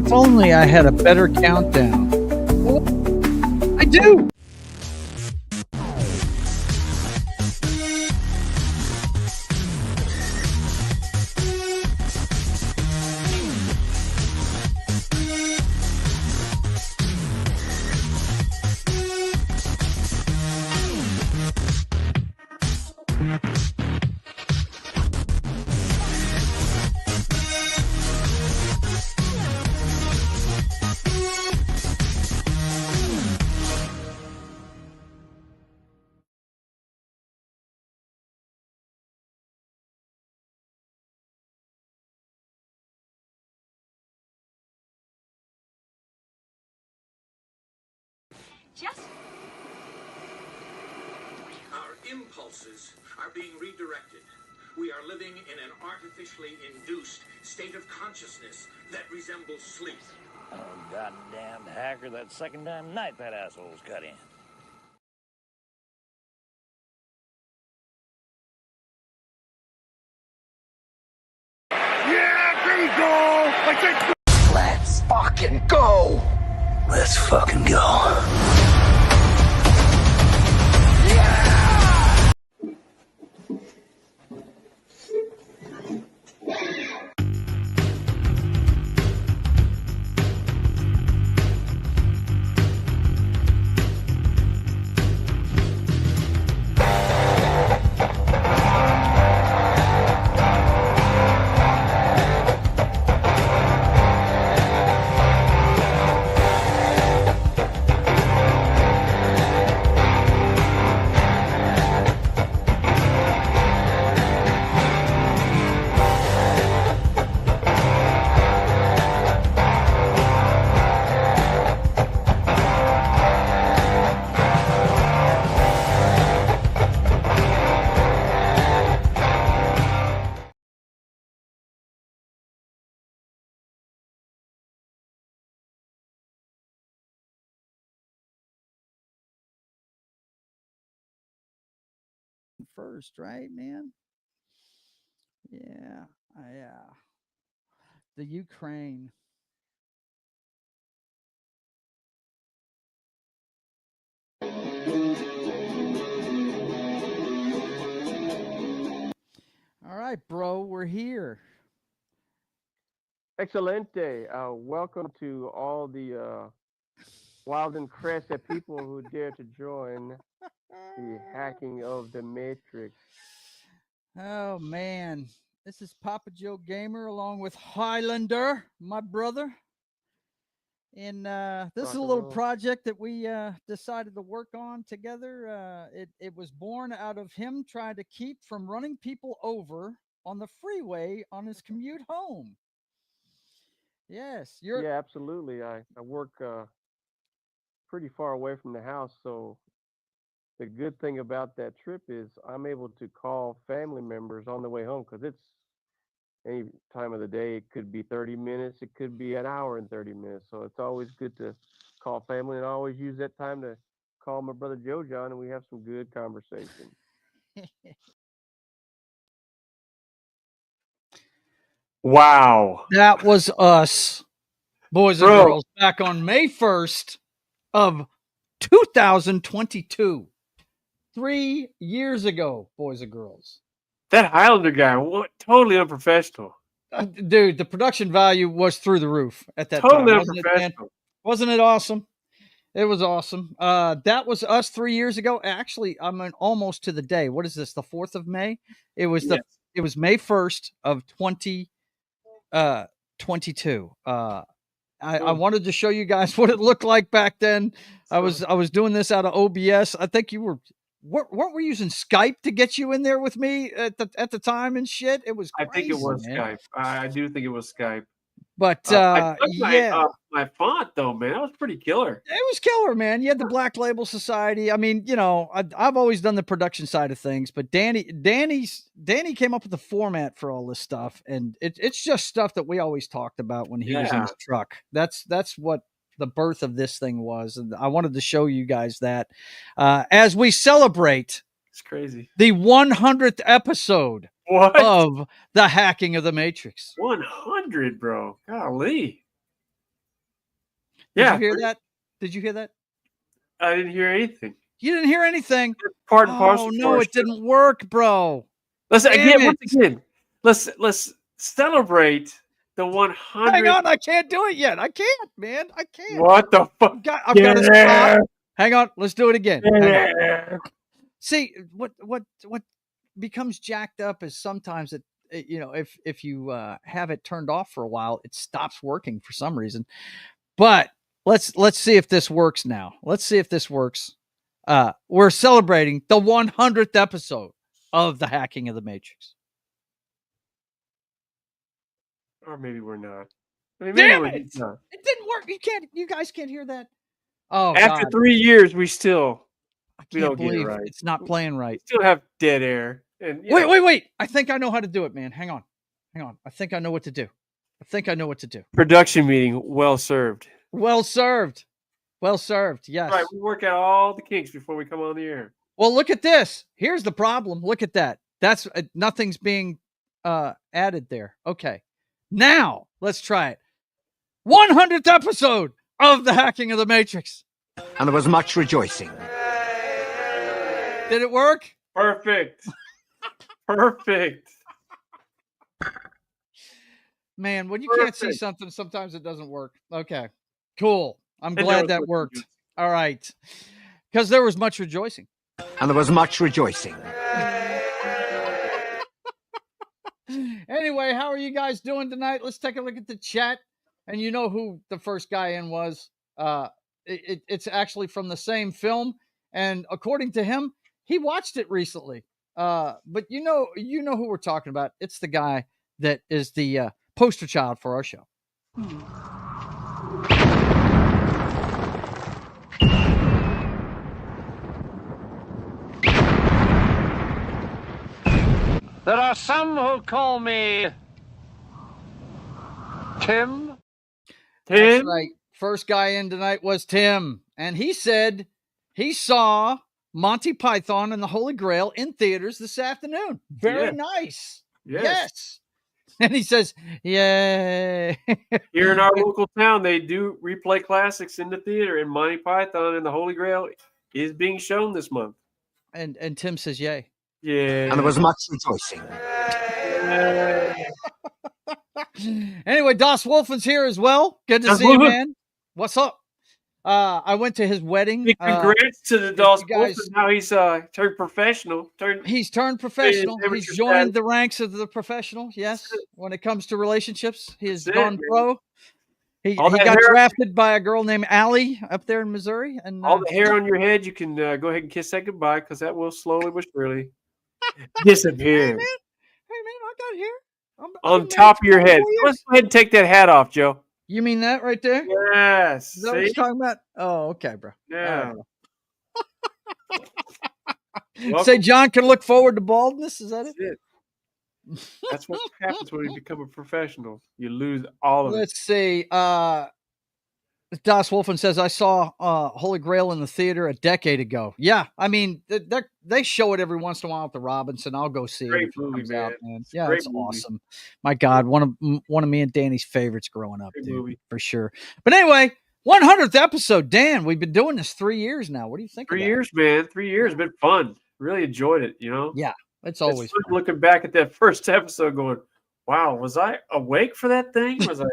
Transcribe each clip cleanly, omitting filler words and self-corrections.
If only I had a better countdown. I do. Our impulses are being redirected. We are living in an artificially induced state of consciousness that resembles sleep. Oh, goddamn hacker, that second damn night that asshole's cut in. Yeah, there you go! Let's fucking go! Let's fucking go. First, right, man? Yeah. Yeah. The Ukraine. All right, bro, we're here. Excelente. Welcome to all the wild and crazy people who dare to join the hacking of the Matrix. Oh man, this is Papa Joe Gamer along with Hylunder, my brother. And this is a little project that we decided to work on together. It was born out of him trying to keep from running people over on the freeway on his commute home. Yes, Yeah, absolutely. I work pretty far away from the house, so the good thing about that trip is I'm able to call family members on the way home because it's any time of the day. It could be 30 minutes, it could be an hour and 30 minutes. So it's always good to call family, and I always use that time to call my brother Joe John, and we have some good conversation. Wow. That was us, boys and girls, back on May 1st of 2022. 3 years ago, boys and girls. That Highlander guy, what? Totally unprofessional. Dude, the production value was through the roof at that Totally time. unprofessional. Wasn't it awesome? It was awesome. That was us 3 years ago. Actually, I mean, almost to the day. What is this? The 4th of May? It was it was May 1st of 2022. I wanted to show you guys what it looked like back then. I was doing this out of OBS. I think you were weren't we using Skype to get you in there with me at the time and shit? It was crazy, I think it was man. Skype. I do think it was Skype. But I yeah, my font though, man, that was pretty killer. it was killer, man. You had the Black Label Society. I mean, you know, I've always done the production side of things, but Danny came up with the format for all this stuff, and it's just stuff that we always talked about when he was in his truck. That's what the birth of this thing was, and I wanted to show you guys that as we celebrate. It's crazy. The 100th episode of the Hacking of the Matrix. 100, bro. Golly. Yeah. you hear that? Did you hear that? I didn't hear anything. You didn't hear anything. Part and parcel. Oh no, it didn't work, bro. Let's Damn once it. again. Let's celebrate the 100. Hang on, I can't do it yet. I can't, man. I can't. What the fuck? I've got to stop. Hang on, let's do it again. Hang on. Yeah. See, what becomes jacked up is sometimes if you have it turned off for a while, it stops working for some reason. But let's see if this works now. Let's see if this works. We're celebrating the 100th episode of the Hacking of the Matrix. Or maybe we're not. I mean, Damn maybe it! not. It didn't work. You guys can't hear that. Oh, After God. 3 years, we I don't can't get it believe right. it's not playing right. Still have dead air. And Wait. I think I know how to do it, man. Hang on. I think I know what to do. Production meeting, well served. Well served. Yes. Right, we work out all the kinks before we come on the air. Well, look at this. Here's the problem. Look at that. That's nothing's being added there. Okay. Now, let's try it. 100th episode of the Hacking of the Matrix. And there was much rejoicing. Did it work? Perfect. Man, when you can't see something, sometimes it doesn't work. Okay. Cool. I'm glad that worked. All right. Because there was much rejoicing. And there was much rejoicing. Anyway, how are you guys doing tonight? Let's take a look at the chat. And you know who the first guy in was. It's actually from the same film. And according to him, he watched it recently. But you know who we're talking about. It's the guy that is the poster child for our show. There are some who call me Tim. That's right. First guy in tonight was Tim. And he said he saw Monty Python and the Holy Grail in theaters this afternoon. Very nice. Yes. And he says, yay. Here in our local town, they do replay classics in the theater, and Monty Python and the Holy Grail is being shown this month. And Tim says, yay. Yeah. And there was much rejoicing. Anyway, Das Wolfen's here as well. Good to see you, man. What's up? I went to his wedding. Big congrats to the Das Wolfen. Now he's turned professional. He's turned professional. He's joined the ranks of the professional. Yes, when it comes to relationships, he has gone pro. He got drafted by a girl named Allie up there in Missouri. And all the hair on your head, you can go ahead and kiss that goodbye, because that will slowly but surely disappear. Hey man, I got hair. On top of your head. Let's go ahead and take that hat off, Joe. You mean that right there? Yes. Is that what you're talking about? Oh, okay, bro. Yeah. Say John can look forward to baldness. Is that it? That's what happens when you become a professional. You lose all of it. Let's see. Das Wolfen says, I saw Holy Grail in the theater a decade ago. Yeah, I mean, they show it every once in a while at the Robinson. I'll go see it if it comes out, man. Yeah, it's awesome. My God, one of me and Danny's favorites growing up, dude, for sure. But anyway, 100th episode. Dan, we've been doing this 3 years now. What do you think? 3 years, man. 3 years. Been fun. Really enjoyed it, you know? Yeah, it's always fun. Looking back at that first episode going, wow, was I awake for that thing? Was I...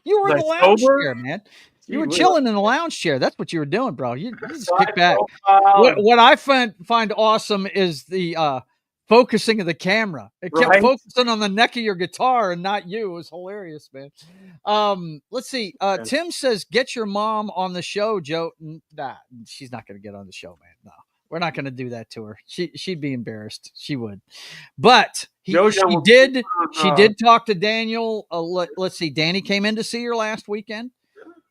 You were in the lounge chair, man. You were chilling in the lounge chair. That's what you were doing, bro. You just kick back. What I find awesome is the focusing of the camera. It kept focusing on the neck of your guitar and not you. It was hilarious, man. Let's see. Tim says, get your mom on the show, Joe. Nah, she's not going to get on the show, man. No. We're not going to do that to her. She'd be embarrassed. She would. But she did talk to Daniel. Let's see. Danny came in to see her last weekend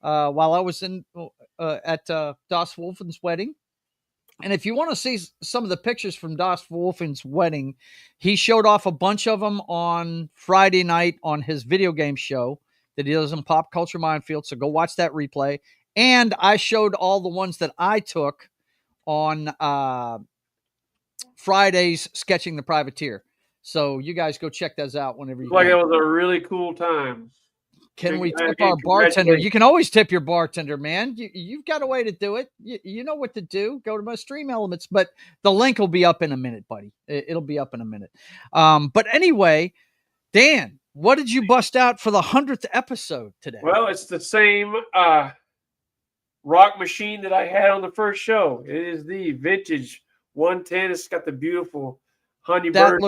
while I was at Das Wolfen's wedding. And if you want to see some of the pictures from Das Wolfen's wedding, he showed off a bunch of them on Friday night on his video game show that he does in Pop Culture Minefield. So go watch that replay. And I showed all the ones that I took on Fridays sketching the privateer. So you guys go check those out whenever you can. It was a really cool time. Can we tip Again, our bartender? congratulations. You can always tip your bartender, man. You've got a way to do it. You know what to do. Go to my Stream Elements, but the link will be up in a minute, buddy. It'll be up in a minute. But anyway, Dan, what did you bust out for the 100th episode today? Well, it's the same rock machine that I had on the first show. It is the vintage 110. It's got the beautiful honey bird.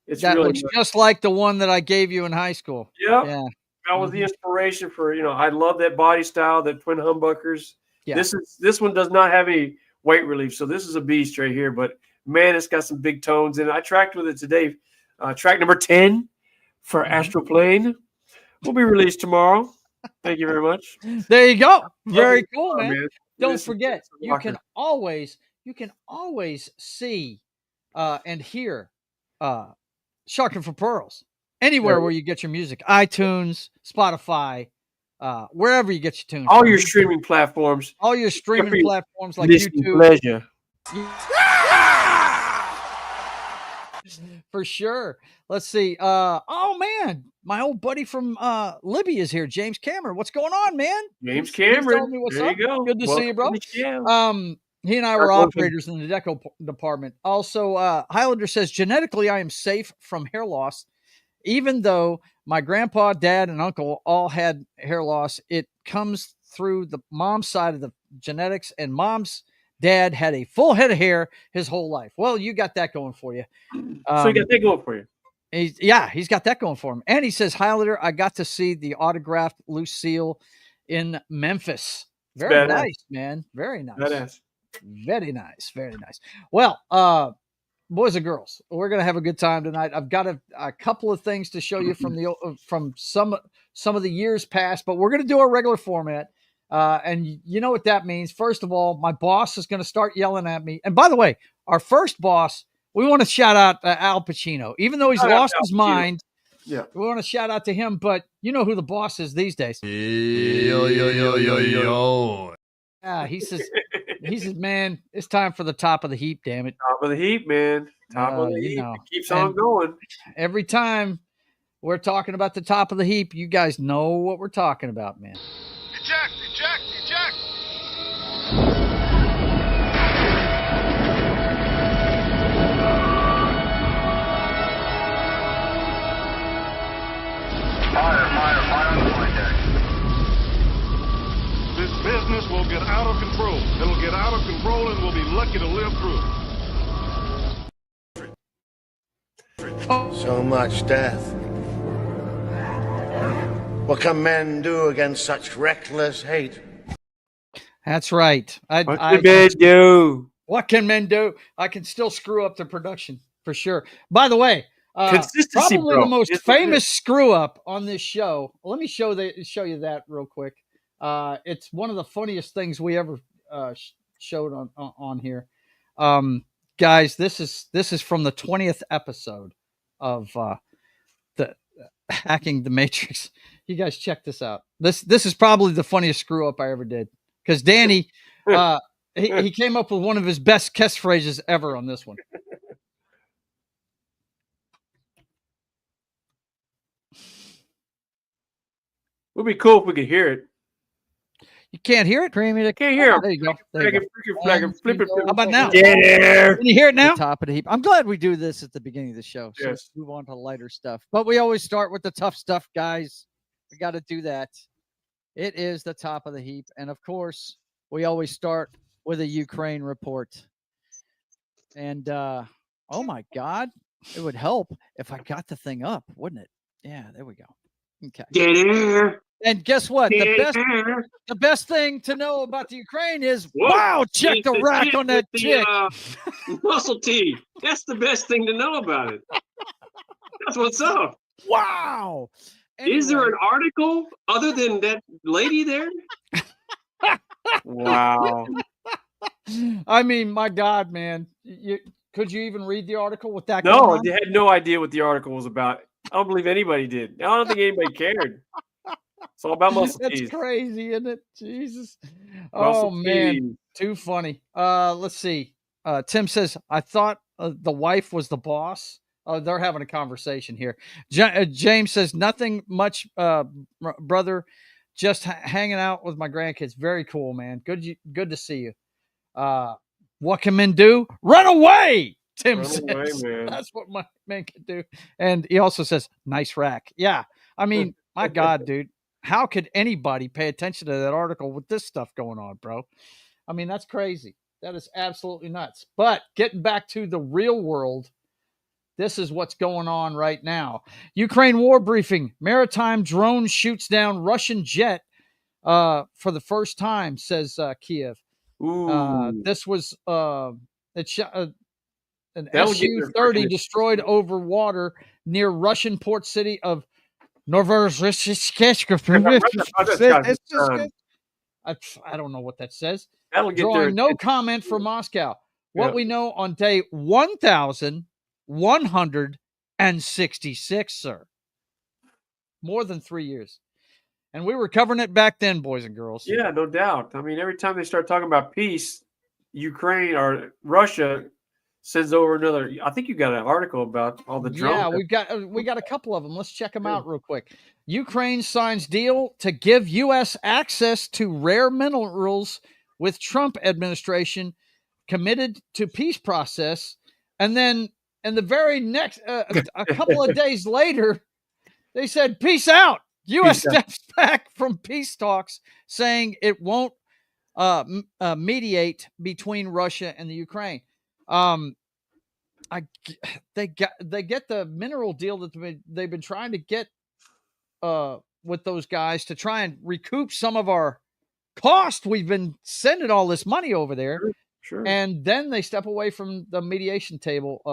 It's that really looks nice. just like the one that I gave you in high school. Yep. Yeah. That was the inspiration for, I love that body style, the twin humbuckers. Yeah. This one does not have any weight relief, so this is a beast right here. But man, it's got some big tones in it. I tracked with it today. Track number 10 for Astroplane will be released tomorrow. Thank you very much. There you go. Very cool, man. Don't This is forget, a you can always see and hear Sharking for Pearls anywhere where you get your music. iTunes, Spotify, wherever you get your tunes. All your streaming platforms. All your streaming platforms like Listening YouTube. Pleasure. For sure. Let's see. Oh man, my old buddy from Libya is here, James Cameron. What's going on, man? James He's Cameron. telling me what's There up. you go. Good to see you, bro. He and I were operators in the deco department. Also, Highlander says, genetically, I am safe from hair loss. Even though my grandpa, dad, and uncle all had hair loss, it comes through the mom's side of the genetics, and mom's dad had a full head of hair his whole life. Well, you got that going for you. So you got that going for you. He's got that going for him. And he says, Highlander, I got to see the autographed Lucille in Memphis. Very nice, man. Very nice. Badass. Very nice. Very nice. Well, boys and girls, we're gonna have a good time tonight. I've got a couple of things to show you from some of the years past, but we're gonna do our regular format. And you know what that means. First of all, my boss is gonna start yelling at me. And by the way, our first boss, we want to shout out Al Pacino, even though he's lost his mind. Yeah, we want to shout out to him. But you know who the boss is these days. Yo. Yeah, he says, man, it's time for the top of the heap, damn it. Top of the heap, man. Top of the heap. It keeps on going. Every time we're talking about the top of the heap, you guys know what we're talking about, man. Eject! Fire on the flight deck. This business will get out of control. It'll get out of control and we'll be lucky to live through it. So much death. What can men do against such reckless hate? That's right. What can men do? What can men do? I can still screw up the production for sure. By the way, consistency, probably bro. the most famous screw up on this show. Let me show you that real quick. It's one of the funniest things we ever showed on here. Guys, this is from the 20th episode of the Hacking the Matrix. You guys check this out. This is probably the funniest screw up I ever did, because Danny he came up with one of his best catchphrases ever on this one. It would be cool if we could hear it. You can't hear it? Creamy. I can't hear it. There you go. Flip it. How about now? Yeah. Can you hear it now? The top of the heap. I'm glad we do this at the beginning of the show. So Yes. let's move on to lighter stuff. But we always start with the tough stuff, guys. We got to do that. It is the top of the heap. And of course, we always start with a Ukraine report. And oh my God, it would help if I got the thing up, wouldn't it? Yeah, there we go. Okay. And guess what? The best thing to know about the Ukraine is, wow, check the rack on that chick. Muscle T. That's the best thing to know about it. That's what's up. Wow. Anyway. Is there an article other than that lady there? Wow. I mean, my God, man. Could you even read the article with that? No, I had no idea what the article was about. I don't believe anybody did. I don't think anybody cared. It's all about muscle That's tees. crazy, isn't it? Jesus. Muscle Oh, man. tees. Too funny. Let's see. Tim says, I thought the wife was the boss. Oh, they're having a conversation here. James says nothing much, brother. Just hanging out with my grandkids. Very cool, man. Good to see you. What can men do? Run away. Tim Run says away, man. that's what my men can do. And he also says, nice rack. Yeah. I mean, my God, dude. How could anybody pay attention to that article with this stuff going on, bro? I mean, that's crazy. That is absolutely nuts. But getting back to the real world, this is what's going on right now. Ukraine war briefing. Maritime drone shoots down Russian jet for the first time, says Kiev. This was an Su-30 destroyed over water near Russian port city of Novorossiysk. I don't know what that says. Drawing no comment from Moscow. What we know on day 1,166, sir. More than 3 years. And we were covering it back then, boys and girls. Yeah, no doubt. I mean, every time they start talking about peace, Ukraine or Russia sends over another. I think you got an article about all the drones. Yeah, we got a couple of them. Let's check them out real quick. Ukraine signs deal to give U.S. access to rare minerals with Trump administration committed to peace process. And then in the very next, a couple of days later, they said, peace out. U.S. steps back from peace talks, saying it won't mediate between Russia and the Ukraine. They get the mineral deal that they've been trying to get with those guys to try and recoup some of our cost. We've been sending all this money over there. Sure. And then they step away from the mediation table.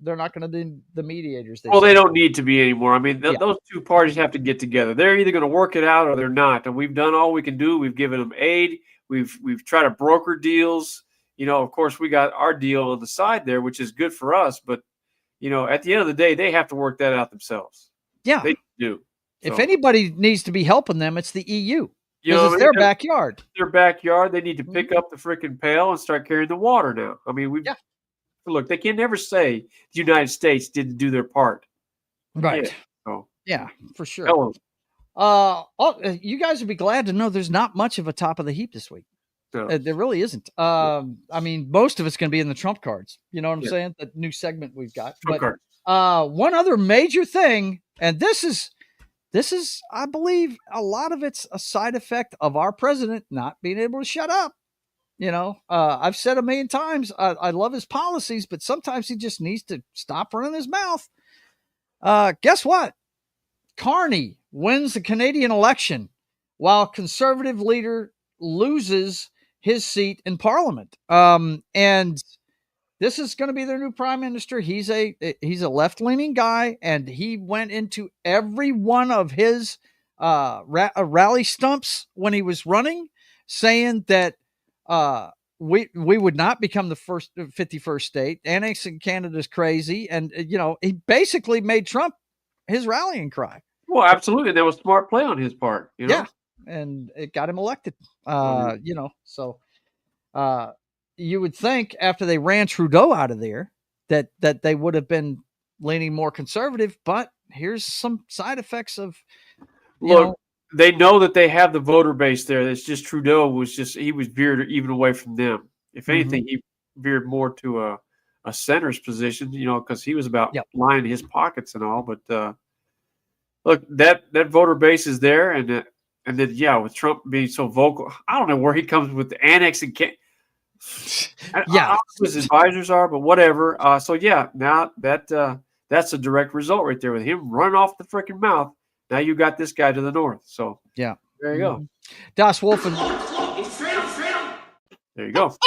They're not going to be the mediators. They don't need to be anymore. I mean, those two parties have to get together. They're either going to work it out or they're not. And we've done all we can do. We've given them aid. We've tried to broker deals. Of course, we got our deal on the side there, which is good for us. But, at the end of the day, they have to work that out themselves. Yeah. They do. So. If anybody needs to be helping them, it's the EU. Because it's their backyard. Their backyard. They need to pick up the freaking pail and start carrying the water now. I mean, look, they can never say the United States didn't do their part. Right. Yeah, for sure. Hello. You guys would be glad to know there's not much of a top of the heap this week. No. There really isn't. I mean, most of it's going to be in the Trump cards. You know what I'm saying? The new segment we've got. Trump cards. One other major thing, and this is, I believe, a lot of it's a side effect of our president not being able to shut up. I've said a million times, I love his policies, but sometimes he just needs to stop running his mouth. Guess what? Carney wins the Canadian election while conservative leader loses his seat in parliament. And this is going to be their new prime minister. He's a left-leaning guy, and he went into every one of his rally stumps when he was running, saying that we would not become the 51st state. Annexing Canada is crazy, and he basically made Trump his rallying cry. Well, absolutely, that was a smart play on his part. Yeah, and it got him elected. So. You would think after they ran Trudeau out of there that they would have been leaning more conservative, but here's some side effects of they know that they have the voter base there. It's just Trudeau was veered even away from them. If anything, he veered more to a center's position, because he was about lining his pockets and all. But look, that voter base is there, and then with Trump being so vocal, I don't know where he comes with the annexing. I don't know who his advisors are, but whatever. Now that's a direct result right there with him running off the freaking mouth. Now you got this guy to the north. So there you go. Das Wolfen. There you go.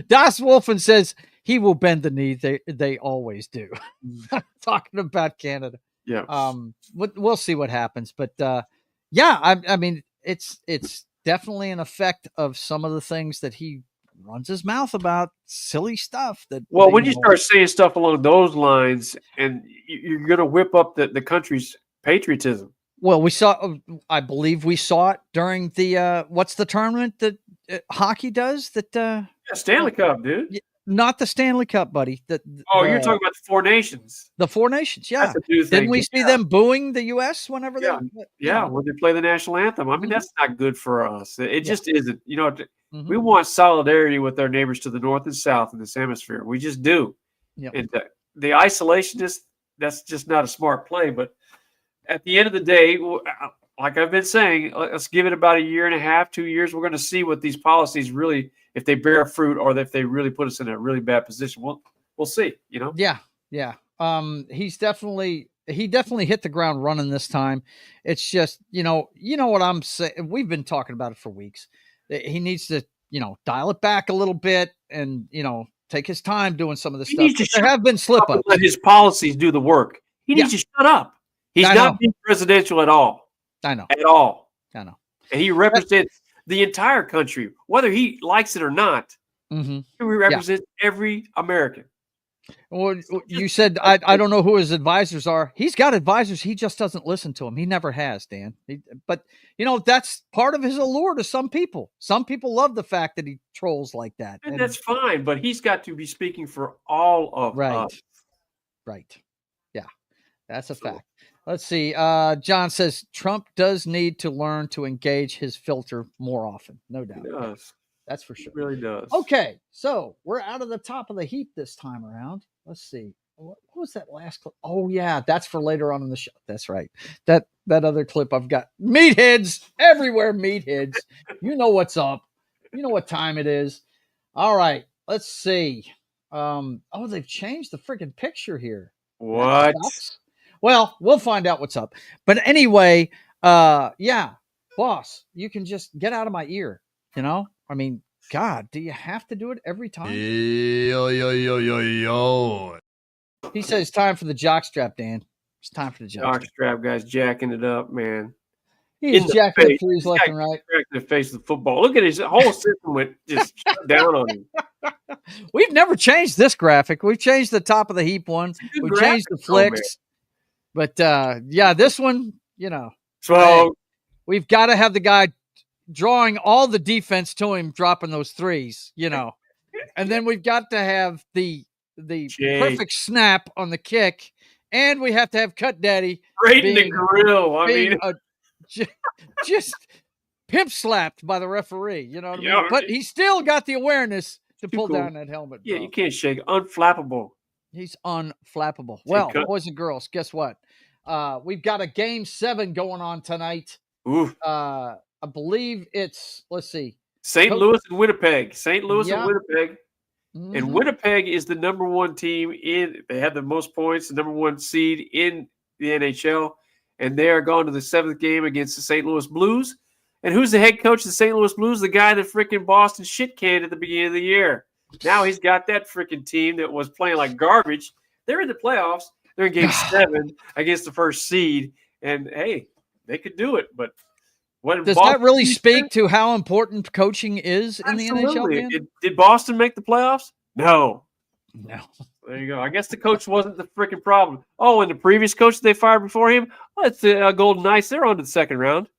Das Wolfen says he will bend the knee. They always do. Talking about Canada. Yeah. We'll see what happens, but I mean it's definitely an effect of some of the things that he runs his mouth about, silly stuff. When you start saying stuff along those lines, and you're going to whip up the country's patriotism. Well, I believe we saw it during the what's the tournament that hockey does? That Stanley Cup, dude. not the Stanley Cup, buddy. You're talking about the Four Nations. The Four Nations, yeah. That's a new thing. Didn't we see them booing the U.S. whenever they? When they play the national anthem? I mean, that's not good for us. It just isn't. We Mhm. want solidarity with our neighbors to the north and south in this hemisphere. We just do. Yep. And the isolationists, that's just not a smart play. But at the end of the day, like I've been saying, let's give it about a year and a half, 2 years. We're going to see what these policies really, if they bear fruit or if they really put us in a really bad position. We'll see. Yeah. He definitely hit the ground running this time. It's just, what I'm saying. We've been talking about it for weeks. He needs to, dial it back a little bit and, take his time doing some of this stuff. There have been slip ups. Let his policies do the work. He needs to shut up. He's not being presidential at all. I know. At all. I know. And he represents the entire country, whether he likes it or not. Mm-hmm. He represents every American. Well, you said I don't know who his advisors are. He's got advisors. He just doesn't listen to them. He never has, Dan. But that's part of his allure to some people. Some people love the fact that he trolls like that, and that's fine. But he's got to be speaking for all of us. Right. Yeah, that's a fact. Let's see. John says Trump does need to learn to engage his filter more often. No doubt. He does. That's for sure. It really does. Okay, so we're out of the top of the heap this time around. Let's see. What was that last clip? Oh, yeah, that's for later on in the show. That's right. That other clip I've got. Meatheads everywhere, meatheads. You know what's up. You know what time it is. All right, let's see. They've changed the freaking picture here. What? Well, we'll find out what's up. But anyway, boss, you can just get out of my ear, I mean, God, do you have to do it every time? Yo. He says it's time for the jockstrap, Dan. It's time for the jockstrap. Guy's jacking it up, man. He's jacking up threes left and right. In the face of the football. Look at his whole system went just shut down on him. We've never changed this graphic. We've changed the top of the heap one. We've changed the flicks. But this one, So we've got to have the guy drawing all the defense to him, dropping those threes, and then we've got to have the perfect snap on the kick, and we have to have Cut Daddy right in the grill. Just pimp slapped by the referee. You know what I mean? Yeah, But he still got the awareness to pull cool. down that helmet. Yeah, bro. you can't shake. Unflappable. He's unflappable. Well, boys and girls, guess what? We've got a game 7 going on tonight. Ooh. I believe it's, let's see. St. Louis and Winnipeg. St. Louis and Winnipeg. Mm-hmm. And Winnipeg is the number one team they have the most points, the number one seed in the NHL. And they are going to the 7th game against the St. Louis Blues. And who's the head coach of the St. Louis Blues? The guy that freaking Boston shit canned at the beginning of the year. Now he's got that freaking team that was playing like garbage. They're in the playoffs. They're in game 7 against the first seed. And, hey, they could do it. But does that really speak to how important coaching is in the NHL? Did Boston make the playoffs? No. There you go. I guess the coach wasn't the freaking problem. Oh, and the previous coach they fired before him? Well, it's the Golden Knights. They're on to the second round.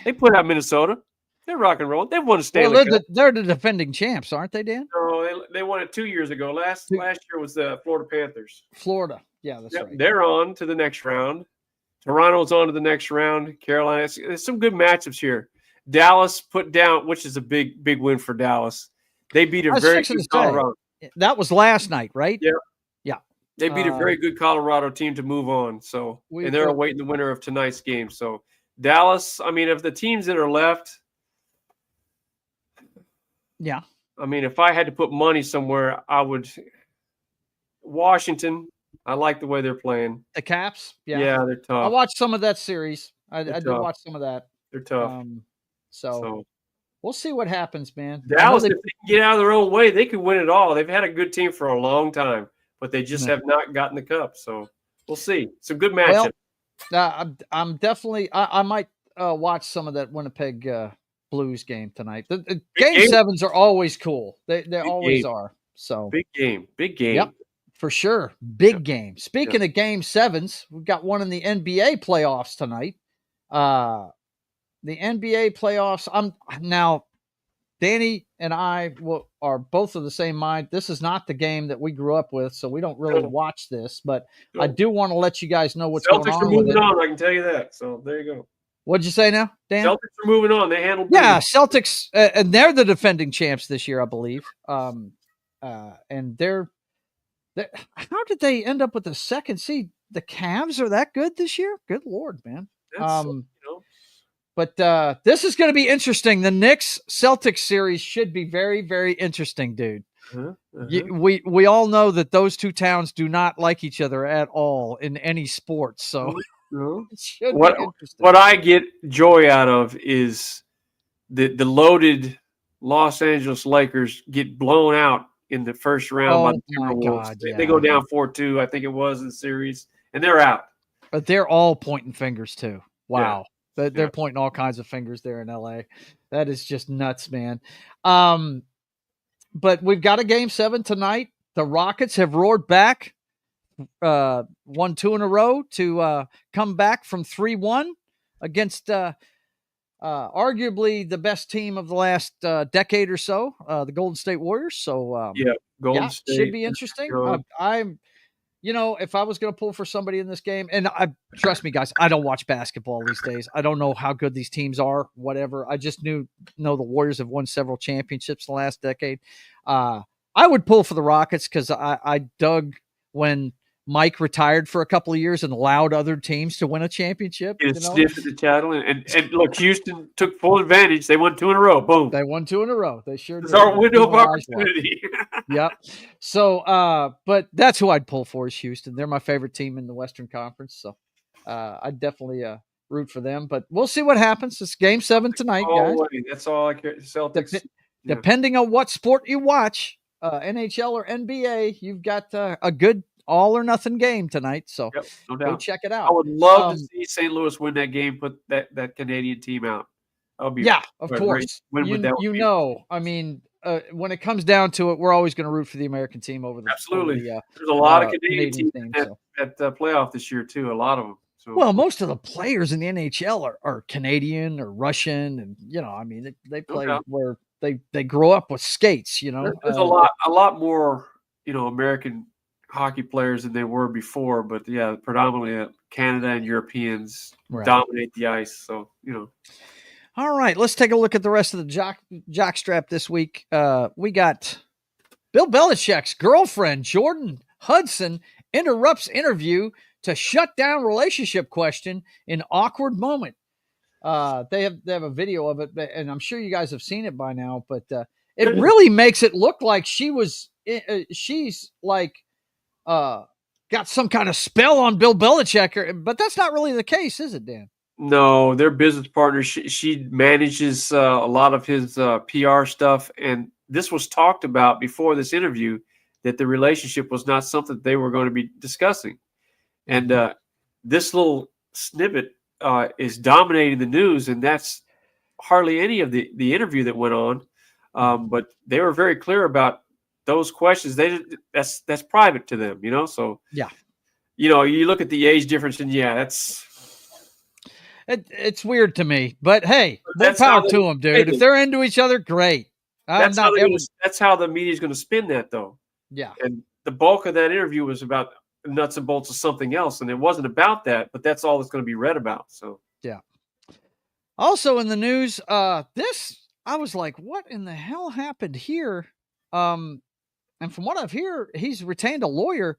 They put out Minnesota. They're rock and roll. They've won a Stanley Cup. They're the defending champs, aren't they, Dan? No, they won it 2 years ago. Last year was the Florida Panthers. Florida. Yeah, that's right. They're on to the next round. Toronto's on to the next round. Carolina. There's some good matchups here. Dallas put down, which is a big win for Dallas. They beat a very good Colorado. That was last night, right? Yeah. They beat a very good Colorado team to move on. So, and they're awaiting the winner of tonight's game. So, Dallas, I mean, of the teams that are left, yeah. I mean, if I had to put money somewhere, I would. Washington. I like the way they're playing. The Caps? Yeah, they're tough. I watched some of that series. I did watch some of that. They're tough. So we'll see what happens, man. Dallas, if they can get out of their own way, they could win it all. They've had a good team for a long time, but they just have not gotten the cup. So we'll see. Some good matchups. Well, I'm definitely I might watch some of that Winnipeg Blues game tonight. The game 7s are always cool. They always are. So big game. Yep. For sure. Big game. Speaking of game 7s, we've got one in the NBA playoffs tonight. The NBA playoffs. Danny and I are both of the same mind. This is not the game that we grew up with, so we don't really watch this. But I do want to let you guys know what's going Celtics on are with moving it. on. I can tell you that. So there you go. What'd you say now, Dan? Celtics are moving on. They handled Yeah, business. Celtics, and they're the defending champs this year, I believe. And they're how did they end up with the second seed? The Cavs are that good this year? Good Lord, man. That's, But this is going to be interesting. The Knicks Celtics series should be very, very interesting, dude. We all know that those two towns do not like each other at all in any sport. So it should be interesting. What I get joy out of is the loaded Los Angeles Lakers get blown out in the first round by the Timberwolves. They go down 4-2, I think it was, in the series, and they're out. But they're all pointing fingers too. Wow. Yeah. They're pointing all kinds of fingers there in LA. That is just nuts, man. But we've got a game 7 tonight. The Rockets have roared back, won 2 in a row to come back from 3-1 against arguably the best team of the last decade or so, the Golden State Warriors. So Golden State should be interesting. I'm, if I was going to pull for somebody in this game, and trust me, guys, I don't watch basketball these days. I don't know how good these teams are, whatever. I just know the Warriors have won several championships in the last decade. I would pull for the Rockets because I dug when Mike retired for a couple of years and allowed other teams to win a championship. Sniff at the title, and look, Houston took full advantage. They won 2 in a row. Boom. They won 2 in a row. They sure did. It's our window of opportunity. Yep. So, but that's who I'd pull for is Houston. They're my favorite team in the Western Conference. So, I'd definitely root for them. But we'll see what happens. It's game 7 tonight, guys. That's all I care. Celtics. Depending on what sport you watch, NHL or NBA, you've got a good all or nothing game tonight. So no doubt. Go check it out. I would love to see St. Louis win that game, put that Canadian team out. Of course. I mean, when it comes down to it, we're always going to root for the American team over the absolutely. There's a lot of Canadian teams at the playoff this year too. A lot of them. So. Well, most of the players in the NHL are Canadian or Russian, and I mean, they play where they grow up with skates. There's a lot more American hockey players than they were before, but predominantly Canada and Europeans dominate the ice. So All right, let's take a look at the rest of the jockstrap this week. We got Bill Belichick's girlfriend Jordan Hudson interrupts interview to shut down relationship question in awkward moment. They have a video of it, and I'm sure you guys have seen it by now. But it really makes it look like she's like got some kind of spell on Bill Belichick, but that's not really the case, is it, Dan? No, they're business partners. She manages a lot of his PR stuff, and this was talked about before this interview that the relationship was not something that they were going to be discussing. And this little snippet is dominating the news, and that's hardly any of the interview that went on. But they were very clear about those questions. That's private to them, So you look at the age difference, and that's. It's weird to me, but hey, more power to them, dude. If they're into each other, great. That's how the media is going to spin that, though. Yeah. And the bulk of that interview was about nuts and bolts of something else, and it wasn't about that, but that's all that's going to be read about. So yeah. Also in the news, I was like, what in the hell happened here? And from what I've heard, he's retained a lawyer.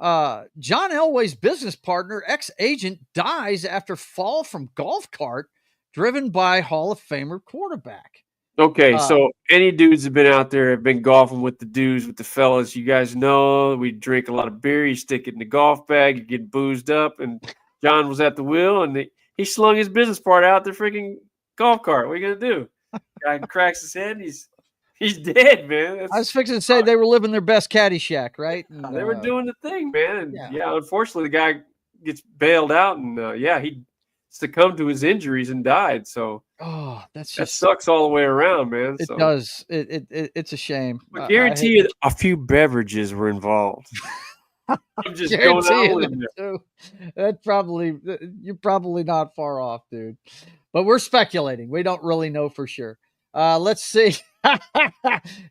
John Elway's business partner, ex-agent, dies after fall from golf cart driven by Hall of Famer quarterback. Okay, so any dudes have been out there, have been golfing with the dudes, with the fellas, you guys know we drink a lot of beer, you stick it in the golf bag, you get boozed up, and John was at the wheel, and he slung his business part out the freaking golf cart. What are you going to do? Guy cracks his head, he's dead, man. I was fixing to say they were living their best Caddyshack, right? And, they were doing the thing, man. And unfortunately, the guy gets bailed out, and he succumbed to his injuries and died. So that sucks all the way around, man. It does. It's a shame. I guarantee you, a few beverages were involved. I'm just going out with it. You're probably not far off, dude. But we're speculating. We don't really know for sure. Let's see.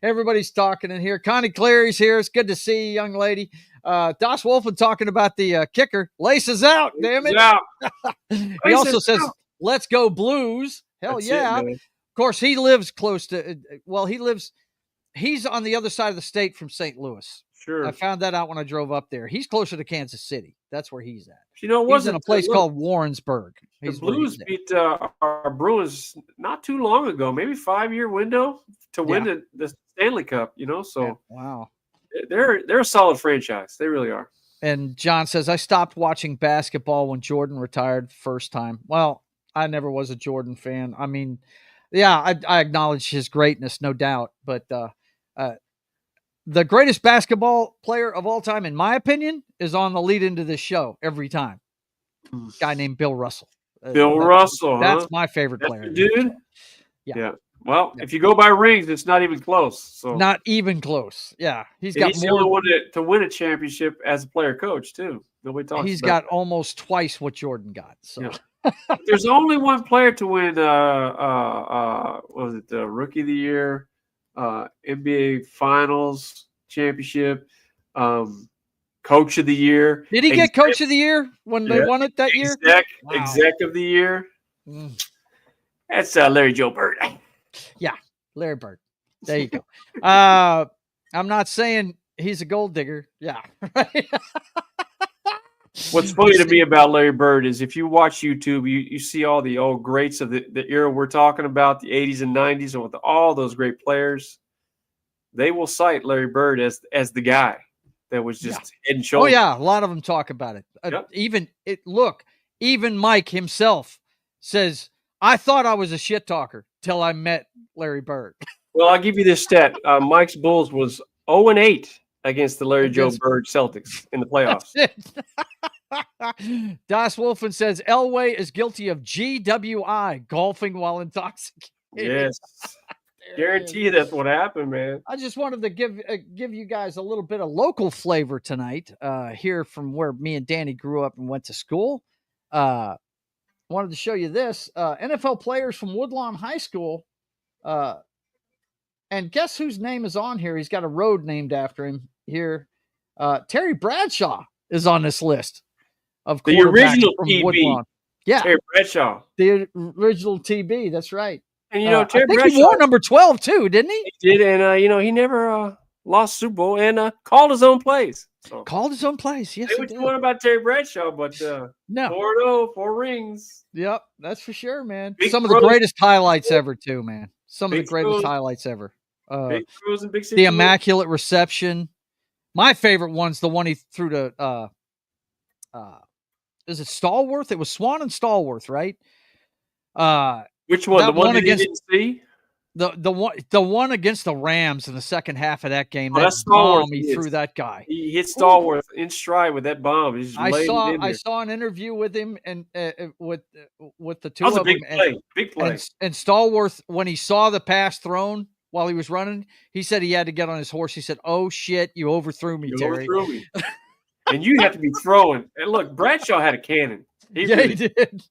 Everybody's talking in here. Connie Cleary's here. It's good to see you, young lady. Das Wolfen talking about the kicker. Laces out, damn it. Yeah. He also says, let's go Blues. Hell That's yeah. it, man. Of course, he lives close to, he's on the other side of the state from St. Louis. Sure. I found that out when I drove up there. He's closer to Kansas City. That's where he's at. You know, He's in a place called Warrensburg. The Blues beat our Bruins not too long ago, maybe 5-year window to win the Stanley Cup, you know, so yeah. Wow. They're a solid franchise. They really are. And John says, I stopped watching basketball when Jordan retired the first time. Well, I never was a Jordan fan. I mean, yeah, I acknowledge his greatness, no doubt. But the greatest basketball player of all time, in my opinion, is on the lead into this show every time. Guy named Bill Russell. Bill Russell, That's my favorite player. Dude? Yeah. Well, if you go by rings, it's not even close. So not even close. Yeah. He's got the only one to win a championship as a player coach, too. Nobody talks He's about got that. almost twice what Jordan got. So there's only one player to win what was it, the Rookie of the Year, NBA Finals championship, Coach of the Year. Did he get Coach of the Year when they won it that year? Exec of the Year. That's Larry Joe Bird. Yeah, Larry Bird. There you go. I'm not saying he's a gold digger. Yeah. Right? What's funny to me about Larry Bird is if you watch YouTube, you see all the old greats of the era we're talking about, the 80s and 90s, and with all those great players, they will cite Larry Bird as the guy that was just head and shoulders. Oh, yeah. A lot of them talk about it. Even Mike himself says, I thought I was a shit talker till I met Larry Bird. Well, I'll give you this stat. Mike's Bulls was 0-8 against the Larry Joe Bird Celtics in the playoffs. Das Wolfen says Elway is guilty of GWI, golfing while intoxicated. Yes. Guarantee you that's what happened, man. I just wanted to give you guys a little bit of local flavor tonight, here from where me and Danny grew up and went to school. Wanted to show you this. NFL players from Woodlawn High School. And guess whose name is on here? He's got a road named after him here. Terry Bradshaw is on this list of the original from TB. Woodlawn. Yeah, Terry Bradshaw, the original TB. That's right. And you know, Terry I think Bradshaw, he wore number 12 too, didn't he? He did, and you know, he never lost Super Bowl and called his own plays. So. Called his own plays. Yes, say what you want about Terry Bradshaw, but no, 4-0, 4 rings. Yep, that's for sure, man. Big Some throws. of the greatest highlights ever, too, man. Some Big of the greatest throws. highlights ever. Big throws and big the situations. immaculate reception. My favorite one's the one he threw to is it Stallworth? It was Swan and Stallworth, right? Which one? The one that against, you didn't see? The one against the Rams in the second half of that game. Oh, that that's bomb Stallworth. he threw that guy. He hit Stallworth in stride with that bomb. I saw an interview with him and with the two that was of a big them. play. Big play. And Stallworth, when he saw the pass thrown while he was running, he said he had to get on his horse. He said, "Oh shit, you overthrew me, Terry." Overthrew me. And you have to be throwing. And look, Bradshaw had a cannon. He did.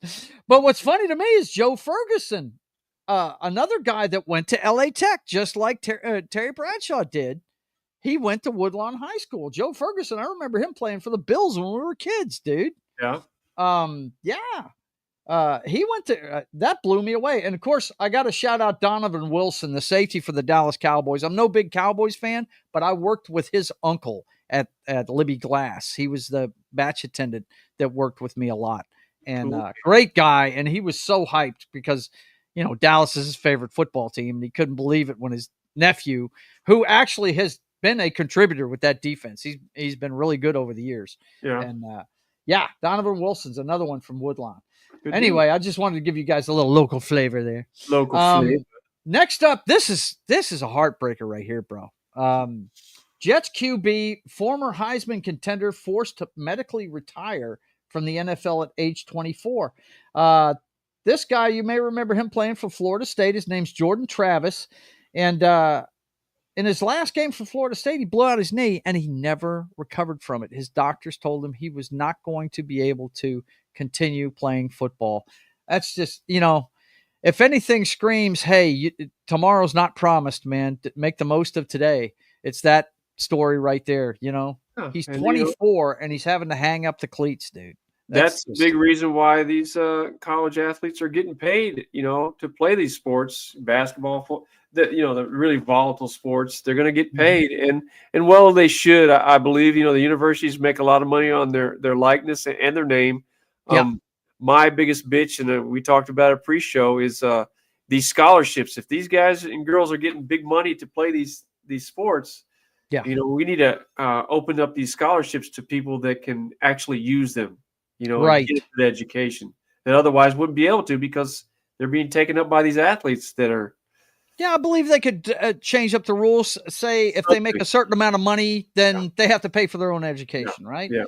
But what's funny to me is Joe Ferguson, another guy that went to LA Tech, just like Terry Bradshaw did. He went to Woodlawn High School. Joe Ferguson, I remember him playing for the Bills when we were kids, dude. Yeah. He went to that blew me away. And of course, I got to shout out Donovan Wilson, the safety for the Dallas Cowboys. I'm no big Cowboys fan, but I worked with his uncle at Libby Glass. He was the batch attendant that worked with me a lot, and great guy. And he was so hyped because, you know, Dallas is his favorite football team, and he couldn't believe it when his nephew, who actually has been a contributor with that defense, he's been really good over the years. Yeah. And Donovan Wilson's another one from Woodlawn. Good anyway, I just wanted to give you guys a little local flavor there. Local flavor. Next up, this is a heartbreaker right here, bro. Jets QB, former Heisman contender, forced to medically retire from the NFL at age 24. This guy, you may remember him playing for Florida State. His name's Jordan Travis. And in his last game for Florida State, he blew out his knee, and he never recovered from it. His doctors told him he was not going to be able to continue playing football. That's just, you know, if anything screams, hey, tomorrow's not promised, man. Make the most of today. It's that story right there. He's 24 and he's having to hang up the cleats, dude. That's the big reason why these college athletes are getting paid, to play these sports, basketball, the really volatile sports. They're going to get paid, and well, they should. I believe, the universities make a lot of money on their likeness and their name. My biggest bitch, and we talked about it pre-show, is these scholarships. If these guys and girls are getting big money to play these sports, we need to open up these scholarships to people that can actually use them. Right. Get the education that otherwise wouldn't be able to because they're being taken up by these athletes that are. Yeah, I believe they could change up the rules. Say if they make a certain amount of money, then they have to pay for their own education, right? Yeah.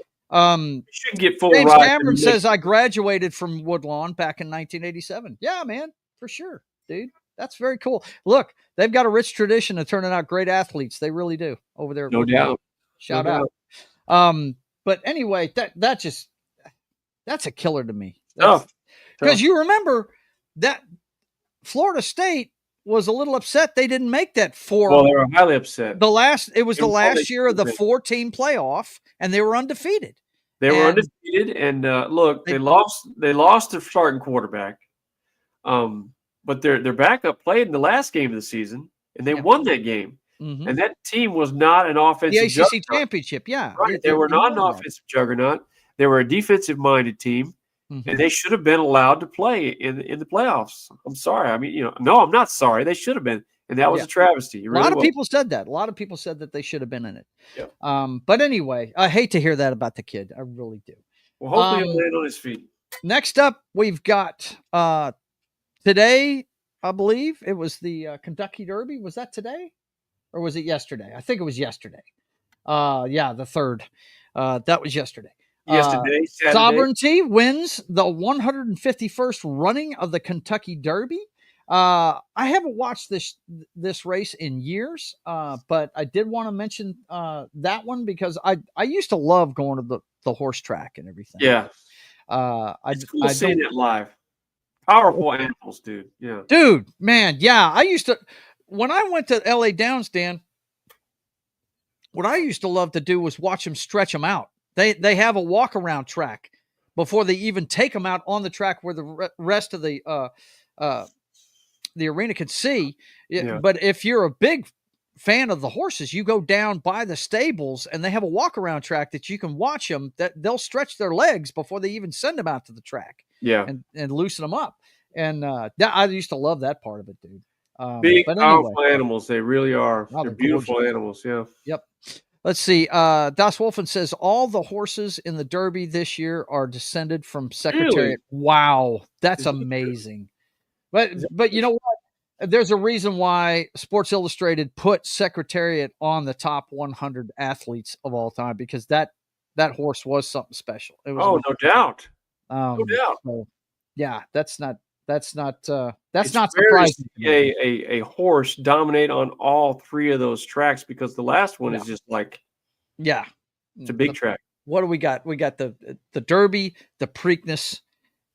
You shouldn't get full. James Cameron says I graduated from Woodlawn back in 1987. Yeah, man, for sure, dude. That's very cool. Look, they've got a rich tradition of turning out great athletes. They really do over there. No doubt. Shout out. But anyway, that's a killer to me. Because you remember that Florida State was a little upset they didn't make that four. Well, they were highly upset. It was the last year of the 4-team playoff, and they were undefeated. They were undefeated, and look, they lost their starting quarterback. But their backup played in the last game of the season, and they won that game. Mm-hmm. And that team was not an offensive ACC juggernaut. championship, yeah. Right. They were not an offensive juggernaut. They were a defensive-minded team, and they should have been allowed to play in the playoffs. I'm sorry. I mean, no, I'm not sorry. They should have been, and that was a travesty. A lot of people said that. A lot of people said that they should have been in it. Yeah. But anyway, I hate to hear that about the kid. I really do. Well, hopefully he'll land on his feet. Next up, we've got today, I believe it was the Kentucky Derby. Was that today? Or was it yesterday? I think it was yesterday. Yeah, the 3rd. That was yesterday. Saturday. Sovereignty wins the 151st running of the Kentucky Derby. I haven't watched this race in years, but I did want to mention that one because I used to love going to the horse track and everything. Yeah. It's cool seeing it live. Powerful animals, dude. Yeah. Dude, man, yeah. I used to, when I went to LA Downs, Dan, what I used to love to do was watch them stretch them out. They have a walk around track before they even take them out on the track where the rest of the arena can see. Yeah. But if you're a big fan of the horses, you go down by the stables and they have a walk around track that you can watch them, that they'll stretch their legs before they even send them out to the track. Yeah. And loosen them up. And I used to love that part of it, dude. Big, powerful animals. They really are. They're beautiful animals. Yeah. Yep. Let's see. Das Wolfen says all the horses in the Derby this year are descended from Secretariat. Really? Wow. That's amazing. But you know what? There's a reason why Sports Illustrated put Secretariat on the top 100 athletes of all time, because that horse was something special. It was no doubt. No doubt. So, yeah, that's not surprising. A horse dominate on all 3 of those tracks, because the last one is just like, it's a big track. What do we got? We got the Derby, the Preakness,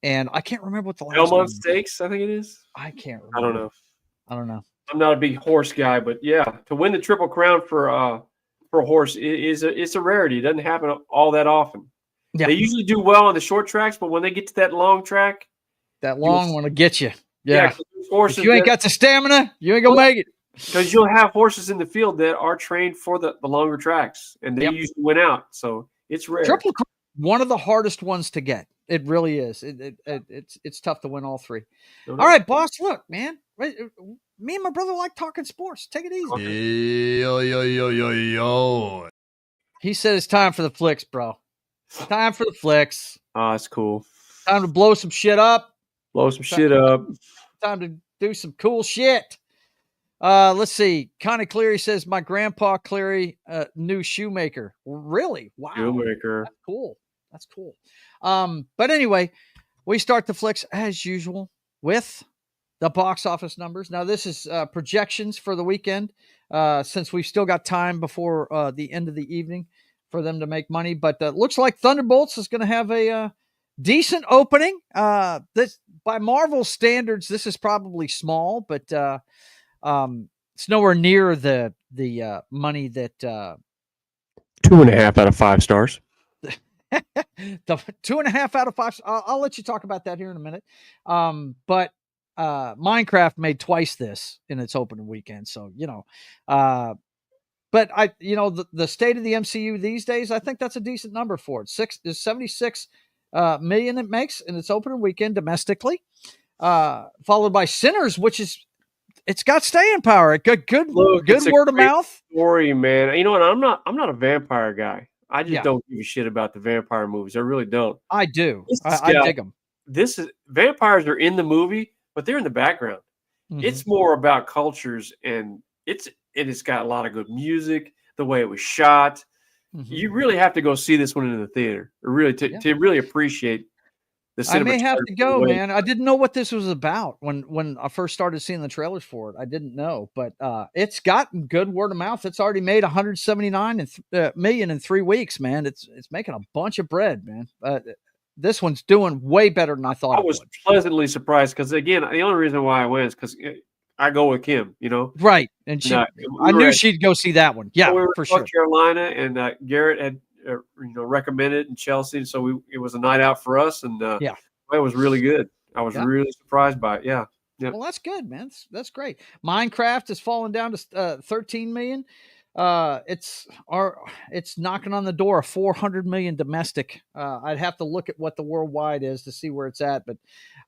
and I can't remember what the last Belmont one Stakes, I think it is. I can't remember. I don't know. I'm not a big horse guy, but yeah, to win the Triple Crown for a horse it's a rarity. It doesn't happen all that often. Yeah. They usually do well on the short tracks, but when they get to that long track, that long one will get you. Yeah. If you ain't got the stamina, you ain't gonna make it. Because you'll have horses in the field that are trained for the longer tracks, and they usually win out. So it's rare. Triple Crown, one of the hardest ones to get. It really is. It's tough to win all 3. All right, boss. Look, man. Me and my brother like talking sports. Take it easy. Yo. He said it's time for the flicks, bro. Time for the flicks. Oh, that's cool. Time to blow some shit up. Time to do some cool shit. Let's see. Connie Cleary says, my grandpa Cleary, new shoemaker. Really? Wow. Shoemaker. That's cool. But anyway, we start the flicks as usual with the box office numbers. Now, this is projections for the weekend, since we've still got time before the end of the evening for them to make money. But looks like Thunderbolts is going to have a decent opening. This by Marvel standards, this is probably small, but it's nowhere near the money that 2.5 out of 5 stars. the 2.5 out of 5. I'll let you talk about that here in a minute. But Minecraft made twice this in its opening weekend, so but the state of the MCU these days, I think that's a decent number for it. 76 million it makes in its opening weekend domestically, followed by Sinners, which it's got staying power. Good word of mouth story, man. You know what? I'm not a vampire guy. I just don't give a shit about the vampire movies. I really don't. I do. I dig them. Vampires are in the movie, but they're in the background. Mm-hmm. It's more about cultures, and it's got a lot of good music. The way it was shot, you really have to go see this one in the theater, really to really appreciate the cinematography. I may have to go, man. I didn't know what this was about when I first started seeing the trailers for it. I didn't know, but it's gotten good word of mouth. It's already made 179 million in 3 weeks, man. It's making a bunch of bread, man. This one's doing way better than I thought. I was pleasantly surprised because, again, the only reason why I went is because I go with Kim, right, and I knew she'd go see that one. Yeah, we were for in sure. North Carolina, and Garrett had recommended in Chelsea, so it was a night out for us, and it was really good. I was really surprised by it. Yeah. Well, that's good, man. That's great. Minecraft has fallen down to 13 million. It's knocking on the door of 400 million domestic. I'd have to look at what the worldwide is to see where it's at, but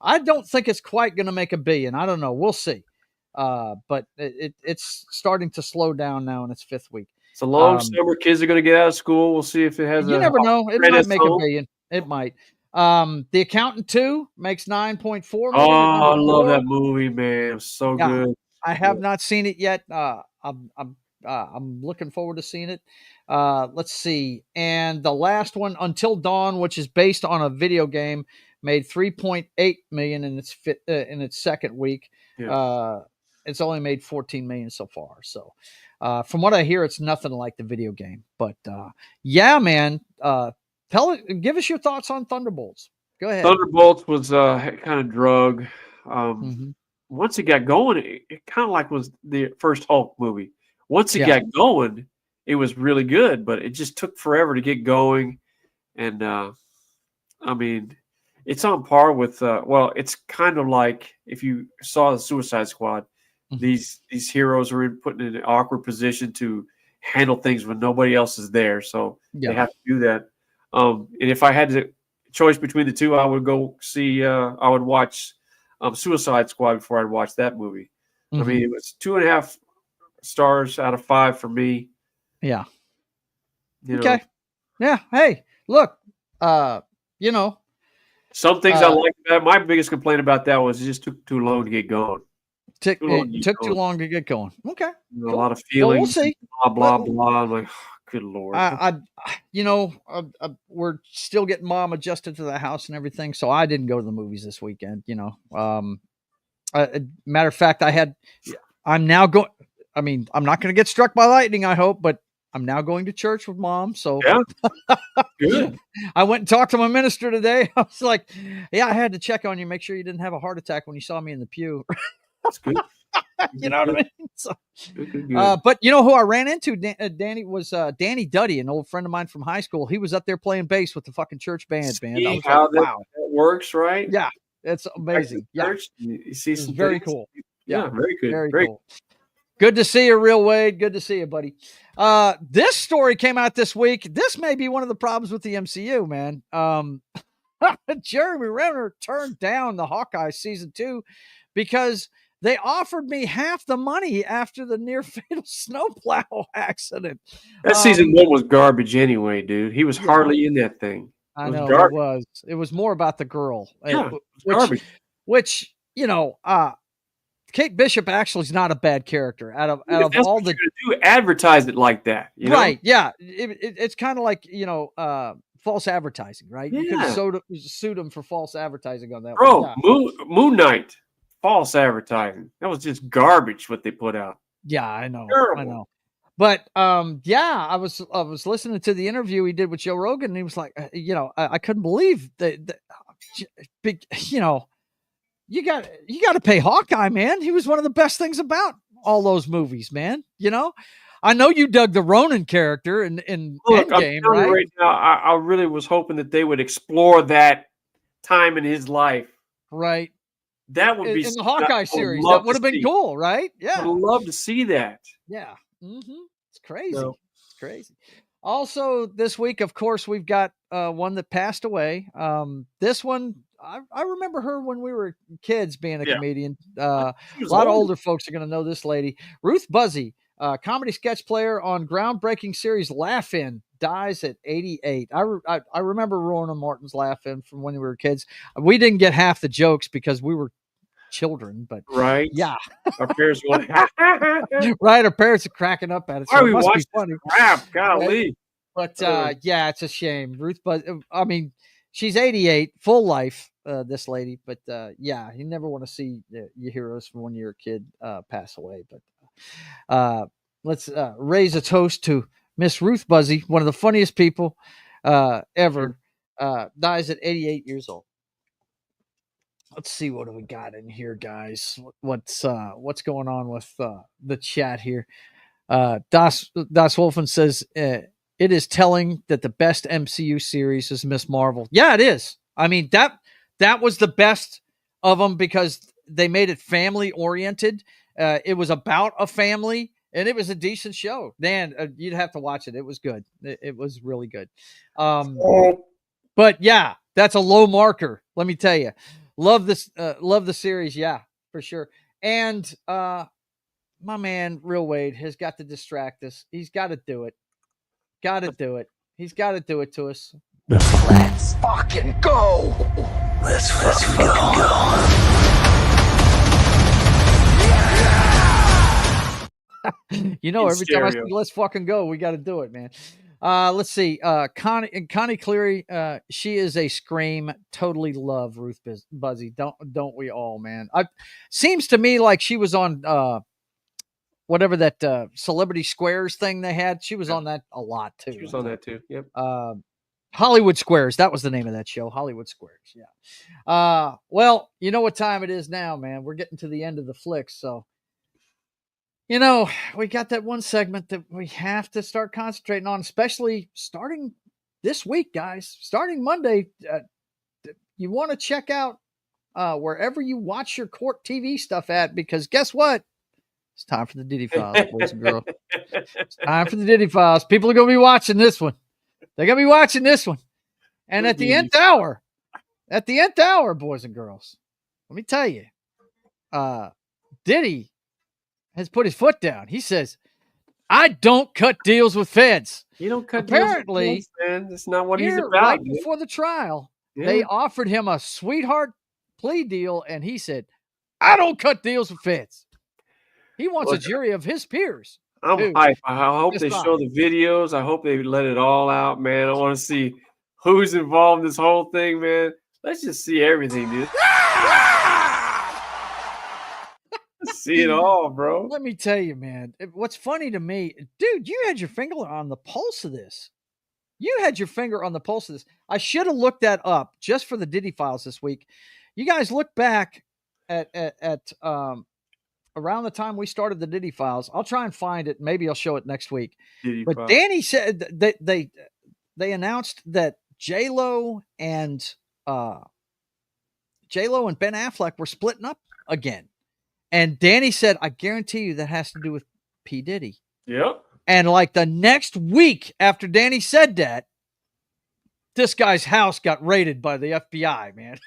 I don't think it's quite going to make $1 billion. I don't know. We'll see. But it's starting to slow down now in its 5th week. It's a long summer. Kids are going to get out of school. We'll see if it has. You never know. It might make $1 billion. It might. The Accountant 2 makes 9.4 million. Oh, I love that movie, man. It's so good. I have not seen it yet. I'm looking forward to seeing it. Let's see. And the last one, Until Dawn, which is based on a video game, made 3.8 million in its 2nd week. Yeah. It's only made 14 million so far. So, from what I hear, it's nothing like the video game. But yeah, man. Give us your thoughts on Thunderbolts. Go ahead. Thunderbolts was kind of drug. Once it got going, it kind of like was the first Hulk movie. Once it got going, it was really good, but it just took forever to get going. And I mean, it's on par with it's kind of like if you saw the Suicide Squad. These heroes are put in an awkward position to handle things when nobody else is there, so they have to do that. And if I had the choice between the two, I would go see. I would watch Suicide Squad before I'd watch that movie. I mean, it was 2.5 stars out of 5 for me. Yeah. Okay. Yeah. Hey, look. Some things I liked about it. My biggest complaint about that was it just took too long to get going. Took too long to get going. Okay. A lot of feelings. Well, we'll see. Blah, blah, blah. I'm like, good Lord. We're still getting mom adjusted to the house and everything, so I didn't go to the movies this weekend. Matter of fact, I'm now going. I mean, I'm not going to get struck by lightning, I hope, but I'm now going to church with mom. So good. I went and talked to my minister today. I was like, yeah, I had to check on you, make sure you didn't have a heart attack when you saw me in the pew. That's good. You know what I mean? So, but you know who I ran into? Danny was Danny Duddy, an old friend of mine from high school. He was up there playing bass with the fucking church band. Man, I was how like, wow, that works, right? Yeah, it's amazing. Yeah, you see some very things. cool. Yeah, very good. Very cool. Good to see you, Real Wade. Good to see you, buddy. This story came out this week. This may be one of the problems with the MCU, man. Jeremy Renner turned down the Hawkeye season 2 because they offered me half the money after the near fatal snowplow accident. That season 1 was garbage anyway, dude. He was hardly in that thing. I know it was. It was more about the girl. Yeah, garbage. Which Kate Bishop actually is not a bad character. Out of all the do, advertise it like that, right? Yeah, it's kind of like false advertising, right? Yeah. You could have sued him for false advertising on that. Bro, one. Yeah. Moon Knight, false advertising. That was just garbage what they put out. Yeah, I know. Terrible. I know. But I was listening to the interview he did with Joe Rogan, and he was like, I couldn't believe that big, you know, you got to pay Hawkeye, man. He was one of the best things about all those movies, man. You know, I know you dug the Ronin character in Look, I'm Endgame, telling you right? right now, I really was hoping that they would explore that time in his life. Right. That would be In the Hawkeye I would series, love that would to have been see. cool, right? I Yeah. would love to see that. Yeah. It's crazy. No. It's crazy. Also, this week, of course, we've got one that passed away. This one, I remember her when we were kids being a Yeah. comedian. She A was lot of old. older folks are going to know this lady. Ruth Buzzy, comedy sketch player on groundbreaking series Laugh In, dies at 88. I remember Rowan Martin's Laugh In from when we were kids. We didn't get half the jokes because we were children, but Right. yeah. Our parents were Right, our parents are cracking up at it, why so are it we must be watching funny. this crap? Right? Golly. But yeah, it's a shame. Ruth Buzz, I mean, she's 88, full life, this lady, but yeah, you never want to see your heroes from when you're a kid pass away. But let's raise a toast to Miss Ruth Buzzy, one of the funniest people ever, dies at 88 years old. Let's see what do we got in here, guys. What's going on with the chat here? Das Wolfen says it is telling that the best MCU series is Miss Marvel. Yeah, it is. I mean, that was the best of them because they made it family oriented. It was about a family, and it was a decent show. Man, you'd have to watch it. It was good. It was really good. But yeah, that's a low marker. Let me tell you. Love this. Love the series. Yeah, for sure. And my man, Real Wade, has got to distract us. He's got to do it. Got to do it. He's got to do it to us. Let's fucking go. Let's fucking go. You know, In every time I say stereo. let's fucking go, we got to do it, man. Let's see. Connie Cleary, she is a scream. Totally love Ruth Buzzy. Don't we all, man? Seems to me like she was on whatever that Celebrity Squares thing they had. She was on that a lot too. She was on that too. Yep. Hollywood Squares. That was the name of that show. Hollywood Squares. Yeah. Well, you know what time it is now, man. We're getting to the end of the flick, so you know, we got that one segment that we have to start concentrating on, especially starting this week, guys. Starting Monday, you want to check out wherever you watch your court TV stuff at, because guess what? It's time for the Diddy Files, boys and girls. It's time for the Diddy Files. People are going to be watching this one. They're going to be watching this one. And at the nth hour, boys and girls, let me tell you, Diddy has put his foot down. He says, I don't cut deals with feds. You don't cut Apparently, deals with feds, man. That's not what he's about. Right man. before the trial, Yeah. they offered him a sweetheart plea deal, and he said, I don't cut deals with feds. He wants a jury of his peers. I'm hype. I hope they Just show the videos. I hope they let it all out, man. I want to see who's involved in this whole thing, man. Let's just see everything, dude. See it all, bro. Let me tell you, man. What's funny to me, dude, you had your finger on the pulse of this. You had your finger on the pulse of this. I should have looked that up just for the Diddy Files this week. You guys look back at around the time we started the Diddy Files. I'll try and find it. Maybe I'll show it next week. But Files. Danny said they announced that J-Lo and Ben Affleck were splitting up again. And Danny said, I guarantee you that has to do with P. Diddy. Yep. And like the next week after Danny said that, this guy's house got raided by the FBI, man.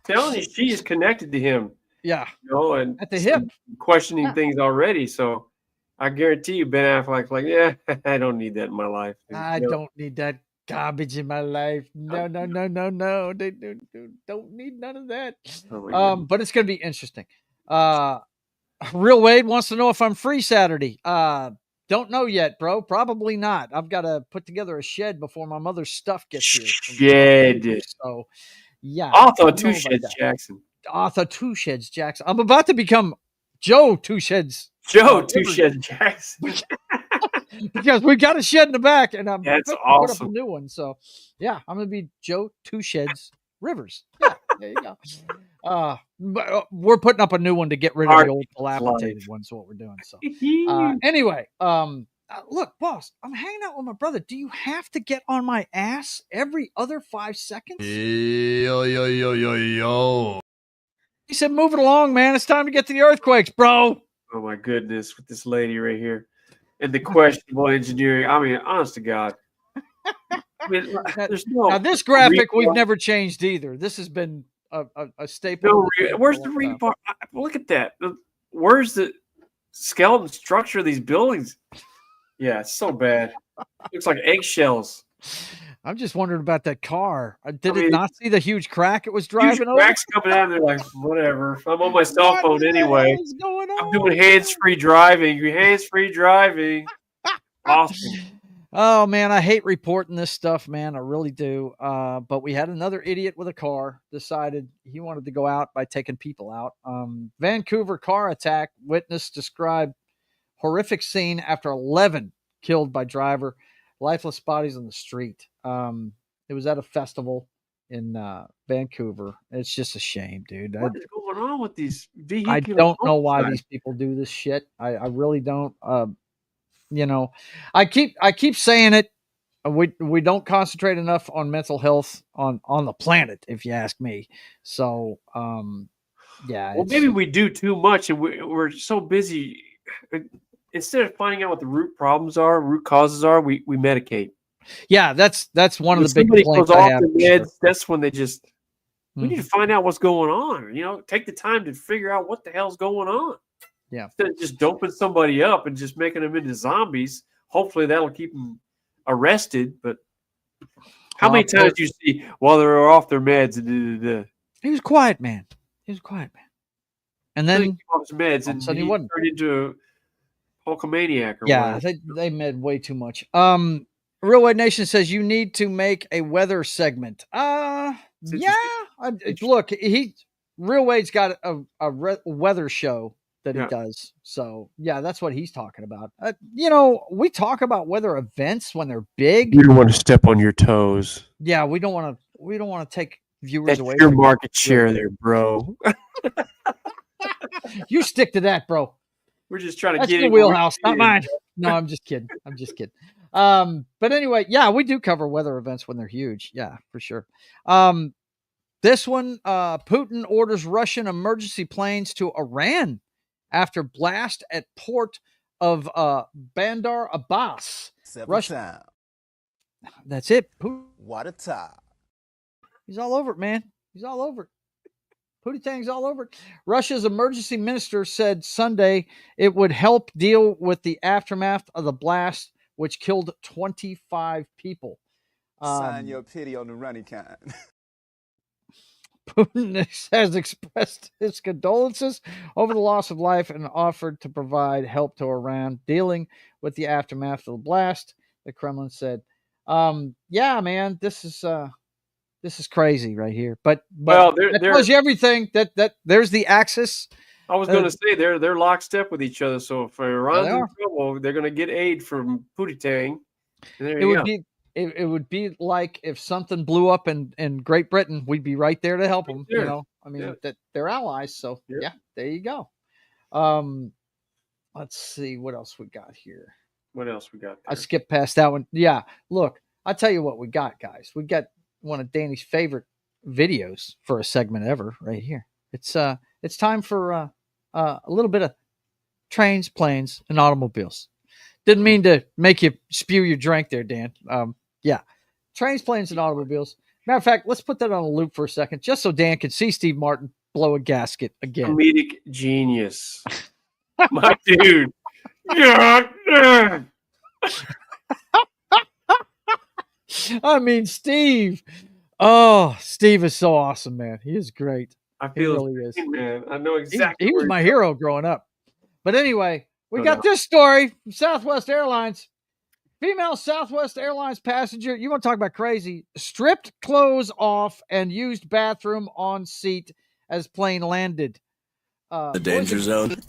Telling you, she is connected to him. Yeah. You know, and at the hip. Questioning things already. So I guarantee you, Ben Affleck's like, yeah, I don't need that in my life. I don't need that garbage in my life. No. They don't need none of that. But it's going to be interesting. Real Wade wants to know if I'm free Saturday. Don't know yet, bro. Probably not. I've got to put together a shed before my mother's stuff gets here. Shed. So, yeah. Author Two Sheds Jackson. Author Two Sheds Jackson. I'm about to become Joe Two Sheds. Joe Two Sheds Jackson. because we got a shed in the back, and I'm That's put up a awesome. new one. So, yeah, I'm gonna be Joe Two Sheds Rivers. Yeah, there you go. But we're putting up a new one to get rid of the old dilapidated one. So what we're doing. So, anyway, look, boss, I'm hanging out with my brother. Do you have to get on my ass every other 5 seconds? Yo. He said, "Move it along, man. It's time to get to the earthquakes, bro." Oh my goodness, with this lady right here and the questionable engineering. I mean, honest to God. I mean, there's no. Now this graphic we've never changed either. This has been a staple. Where's the rebar? Look at that. Where's the skeleton structure of these buildings? Yeah, it's so bad. Looks like eggshells. I'm just wondering about that car. Did it not see the huge crack it was driving over? Cracks coming out, and they're like, whatever. I'm on my cell phone anyway. What's going on? I'm doing hands-free driving. Hands-free driving. Awesome. Oh man, I hate reporting this stuff, man. I really do. But we had another idiot with a car decided he wanted to go out by taking people out. Vancouver car attack. Witness described horrific scene after 11 killed by driver. Lifeless bodies on the street. It was at a festival in Vancouver. It's just a shame, dude. What is going on with these vehicles? I don't know why these people do this shit. I really don't. You know, I keep saying it. We don't concentrate enough on mental health on the planet, if you ask me. So, yeah. Well, maybe we do too much, and we're so busy. Instead of finding out what the root causes are, we medicate. Yeah, that's one of the big complaints complaints goes I off have. the meds, that's when they just we need to find out what's going on. You know, take the time to figure out what the hell's going on. Yeah, instead of just doping somebody up and just making them into zombies. Hopefully, that'll keep them arrested. But how many times do you see while they're off their meds? He was quiet, man. And then he off his meds, and he turned into a Hulkamaniac. Yeah, they med way too much. Real White Nation says you need to make a weather segment. Yeah. Look, Real Wade's got a weather show that he does. So yeah, that's what he's talking about. We talk about weather events when they're big. You don't want to step on your toes. Yeah, we don't want to take viewers away. Your market share there, bro. You stick to that, bro. We're just trying to That's get your wheelhouse, not mine. No, I'm just kidding. But anyway, yeah, we do cover weather events when they're huge. Yeah, for sure. This one, Putin orders Russian emergency planes to Iran after blast at port of Bandar Abbas. Russia. That's it. What a time. He's all over it, man. He's all over it. Pootie Tang's all over it. Russia's emergency minister said Sunday it would help deal with the aftermath of the blast, which killed 25 people. Sign your pity on the running kind. Putin has expressed his condolences over the loss of life and offered to provide help to Iran dealing with the aftermath of the blast. The Kremlin said, "Yeah, man, this is crazy right here." But that tells you everything. That there's the axis. I was going to say they're lockstep with each other. So if Iran's in trouble, they're going to get aid from Pootie Tang. It would be like if something blew up in Great Britain, we'd be right there to help them. Sure. You know, I mean, that they're allies. So yeah, there you go. Let's see what else we got here. What else we got there? I skipped past that one. Yeah, look, I'll tell you what we got, guys. We got one of Danny's favorite videos for a segment ever right here. It's time for a little bit of trains, planes, and automobiles. Didn't mean to make you spew your drink there, Dan. Yeah, trains, planes, and automobiles. Matter of fact, let's put that on a loop for a second, just so Dan can see Steve Martin blow a gasket again. Comedic genius, my dude. Yeah. I mean, Steve. Oh, Steve is so awesome, man. He is great. I feel he really is. Man. I know exactly. He was my hero growing up. But anyway, we got this story from Southwest Airlines. Female Southwest Airlines passenger, you want to talk about crazy, stripped clothes off and used bathroom on seat as plane landed. The danger zone. Danger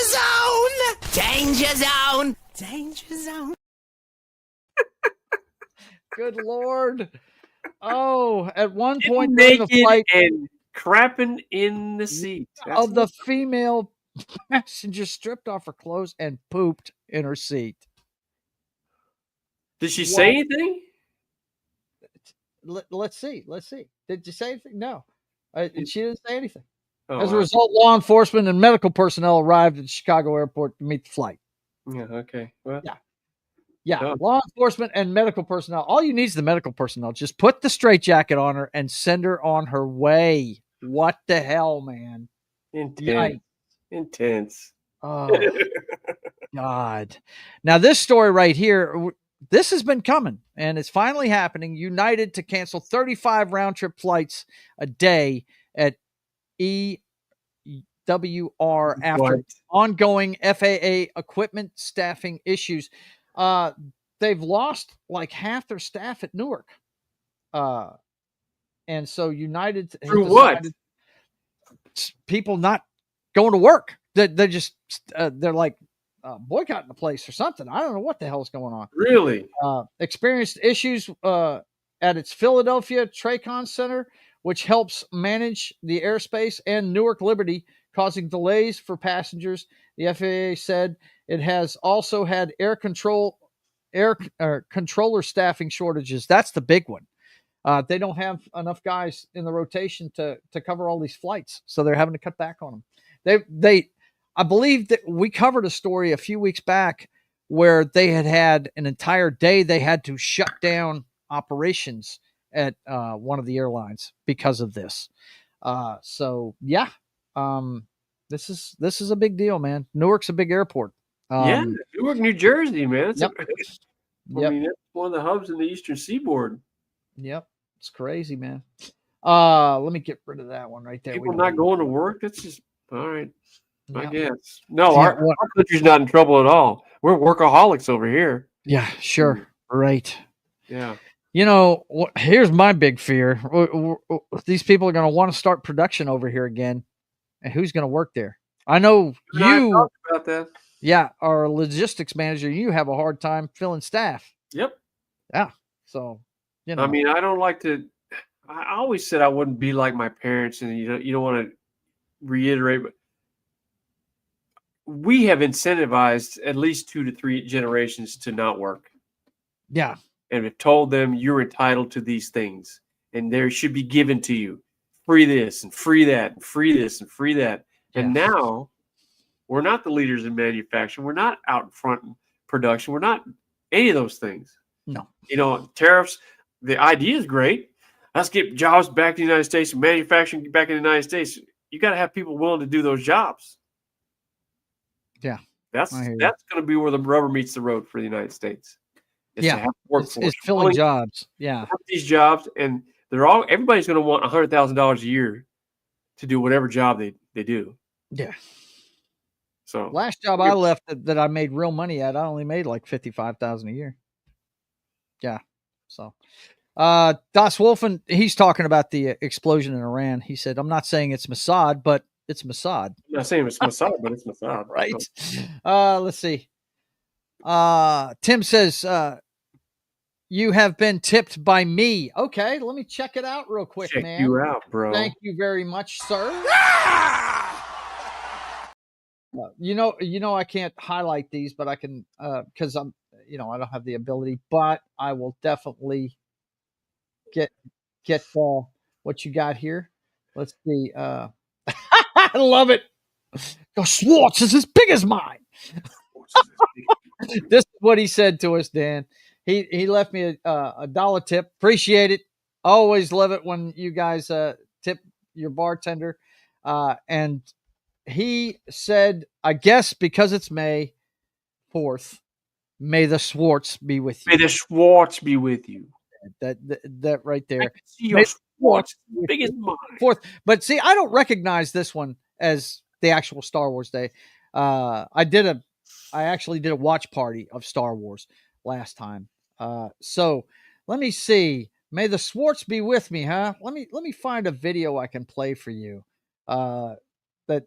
zone! Danger zone! Danger zone. Good Lord. Oh, at one Getting point during the naked flight and crapping in the seat. That's of the female passenger stripped off her clothes and pooped in her seat. Did she say anything? Let's see. Let's see. Did you say anything? No. She didn't say anything. Oh, As a wow. result, law enforcement and medical personnel arrived at Chicago airport to meet the flight. Yeah, okay. Well, Yeah, done. law enforcement and medical personnel. All you need is the medical personnel. Just put the straitjacket on her and send her on her way. What the hell, man? Intense. Intense. Oh, God. Now, this story right here, this has been coming, and it's finally happening. United to cancel 35 round-trip flights a day at EWR after ongoing FAA equipment staffing issues. They've lost like half their staff at Newark. And so United has Through what? People not going to work. They're just they're like boycotting the place or something. I don't know what the hell is going on. Really? Experienced issues at its Philadelphia Tracon Center, which helps manage the airspace, and Newark Liberty, causing delays for passengers. The FAA said it has also had controller staffing shortages. That's the big one. They don't have enough guys in the rotation to cover all these flights, so they're having to cut back on them. I believe that we covered a story a few weeks back where they had an entire day they had to shut down operations at one of the airlines because of this. So yeah, this is a big deal, man. Newark's a big airport. Yeah, Newark, New Jersey, man. Yep. I mean, that's one of the hubs in the Eastern Seaboard. Yep, it's crazy, man. Let me get rid of that one right there. People not going to work. That's just all right. I Yep. guess. No, our country's not in trouble at all. We're workaholics over here. Yeah, sure. Right. Yeah. You know, here's my big fear. These people are going to want to start production over here again. And who's going to work there? I know you talked about that. Yeah, are a logistics manager. You have a hard time filling staff. Yep. Yeah. So, you know. I mean, I don't like to. I always said I wouldn't be like my parents, and you don't want to reiterate, but we have incentivized at least 2 to 3 generations to not work. Yeah. And have told them you're entitled to these things, and there should be given to you free this and free that, and free this and free that. Yeah. And now we're not the leaders in manufacturing. We're not out in front in production. We're not any of those things. No. You know, tariffs, the idea is great. Let's get jobs back to the United States and manufacturing back in the United States. You got to have people willing to do those jobs. Yeah. That's going to be where the rubber meets the road for the United States. Yeah. It's filling jobs. Yeah. These jobs, and everybody's going to want $100,000 a year to do whatever job they do. Yeah. So last job I left that I made real money at, I only made like $55,000 a year. Yeah. So, Das Wolfen, he's talking about the explosion in Iran. He said, "I'm not saying it's Mossad, but it's Mossad." I'm not saying it's Mossad, but it's Mossad. Right. Let's see. Tim says, you have been tipped by me. Okay, let me check it out real quick, man. Check you out, bro. Thank you very much, sir. You know, I can't highlight these, but I can, because I don't have the ability, but I will definitely get what you got here. Let's see. I love it. The Schwartz is as big as mine. This is what he said to us, Dan. He left me a dollar tip. Appreciate it. Always love it when you guys tip your bartender. And he said, I guess because it's May 4th, may the Schwartz be with you. May the Schwartz be with you. That right there. I can see your Schwartz big as mine. 4th. But see, I don't recognize this one as the actual Star Wars Day. I actually did a watch party of Star Wars last time. So let me see. May the Schwartz be with me, huh? Let me find a video I can play for you. that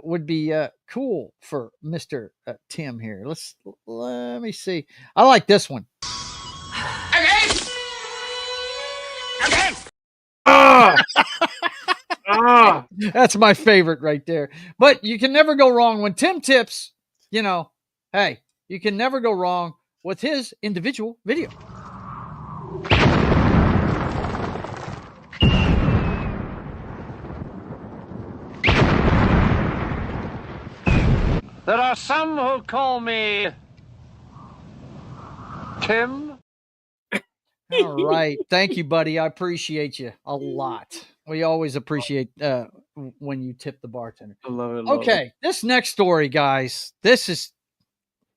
would be cool for Mr. Tim here. Let me see. I like this one. That's my favorite right there. But you can never go wrong when Tim tips. Hey, you can never go wrong with his individual video. There are some who call me Tim. All right. Thank you, buddy. I appreciate you a lot. We always appreciate when you tip the bartender. I love it. Okay. This next story, guys, this is,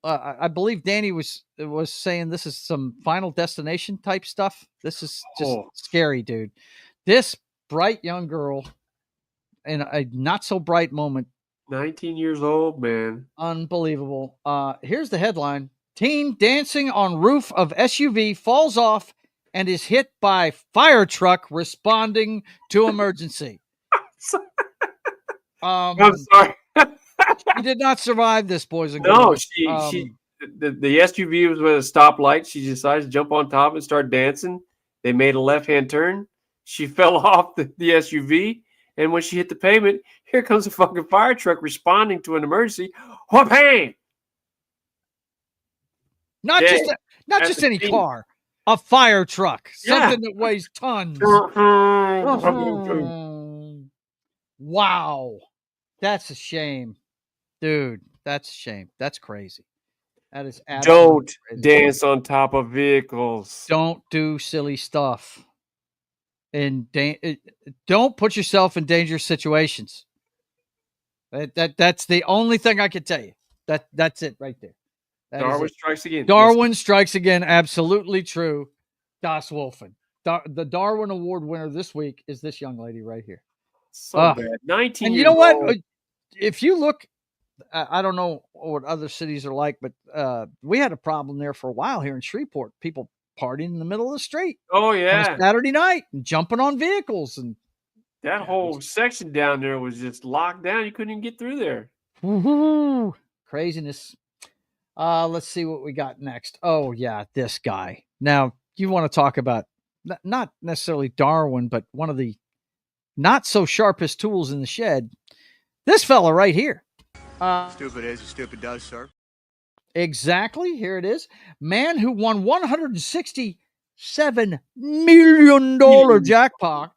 I believe Danny was saying this is some Final Destination type stuff. This is just scary, dude. This bright young girl in a not so bright moment. 19 years old, man. Unbelievable. Here's the headline. Teen dancing on roof of SUV falls off and is hit by fire truck responding to emergency. I'm sorry. She did not survive this, boys and girls. No, the SUV was at a stoplight. She decided to jump on top and start dancing. They made a left-hand turn. She fell off the SUV, and when she hit the pavement, here comes a fucking fire truck responding to an emergency. Whoop-bang! Not just any car, a fire truck, something that weighs tons. Wow, that's a shame, dude. That's a shame. That's crazy. That is don't crazy. Dance on top of vehicles. Don't do silly stuff, and don't put yourself in dangerous situations. That's the only thing I can tell you. That's it right there. Darwin strikes again. Darwin strikes again. Absolutely true. Das Wolfen. The Darwin Award winner this week is this young lady right here. So bad. 19 and years you know what? old. If you look, I don't know what other cities are like, but we had a problem there for a while here in Shreveport. People partying in the middle of the street. Oh, On yeah. a Saturday night and jumping on vehicles. And that whole section down there was just locked down. You couldn't even get through there. Woo-hoo. Craziness. Let's see what we got next. Oh, yeah, this guy. Now, you want to talk about not necessarily Darwin, but one of the not so sharpest tools in the shed. This fella right here. Stupid is, stupid does, sir. Exactly. Here it is. Man who won $167 million jackpot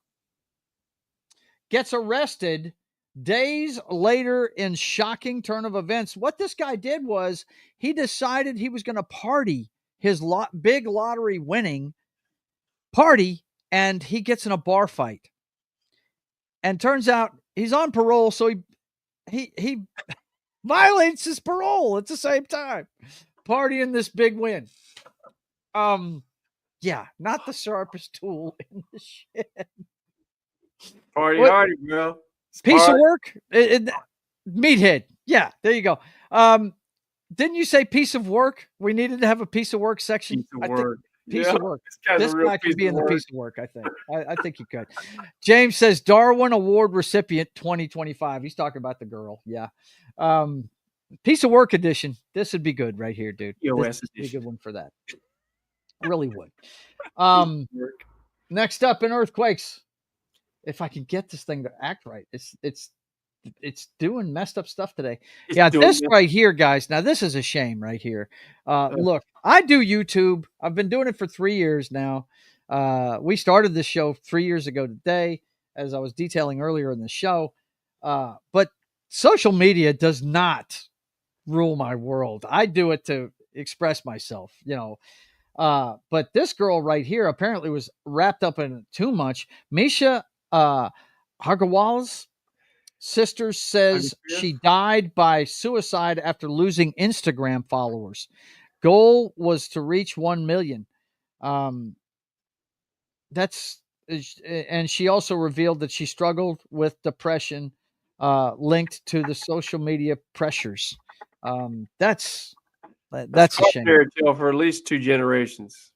gets arrested days later in shocking turn of events. What this guy did was he decided he was going to party his big lottery winning party, and he gets in a bar fight. And turns out he's on parole, so he violates his parole at the same time, partying this big win. Yeah, not the sharpest tool in the shed. Party hardy, bro. Piece of work? Meathead. Yeah, there you go. Didn't you say piece of work? We needed to have a piece of work section. Piece of work. Piece of work. This guy could be in the piece of work, I think. I think he could. James says Darwin Award recipient 2025. He's talking about the girl. Yeah. Piece of work edition. This would be good right here, dude. This would be a good one for that. Really would. Next up in earthquakes. If I can get this thing to act right, it's doing messed up stuff today. This right here, guys. Now this is a shame right here. Look, I do YouTube. I've been doing it for 3 years now. We started this show 3 years ago today, as I was detailing earlier in the show. But social media does not rule my world. I do it to express myself, but this girl right here apparently was wrapped up in it too much. Misha Hargawal's sister says she died by suicide after losing Instagram followers. Goal was to reach 1 million. And she also revealed that she struggled with depression linked to the social media pressures. That's a shame. Fairy tale for at least 2 generations,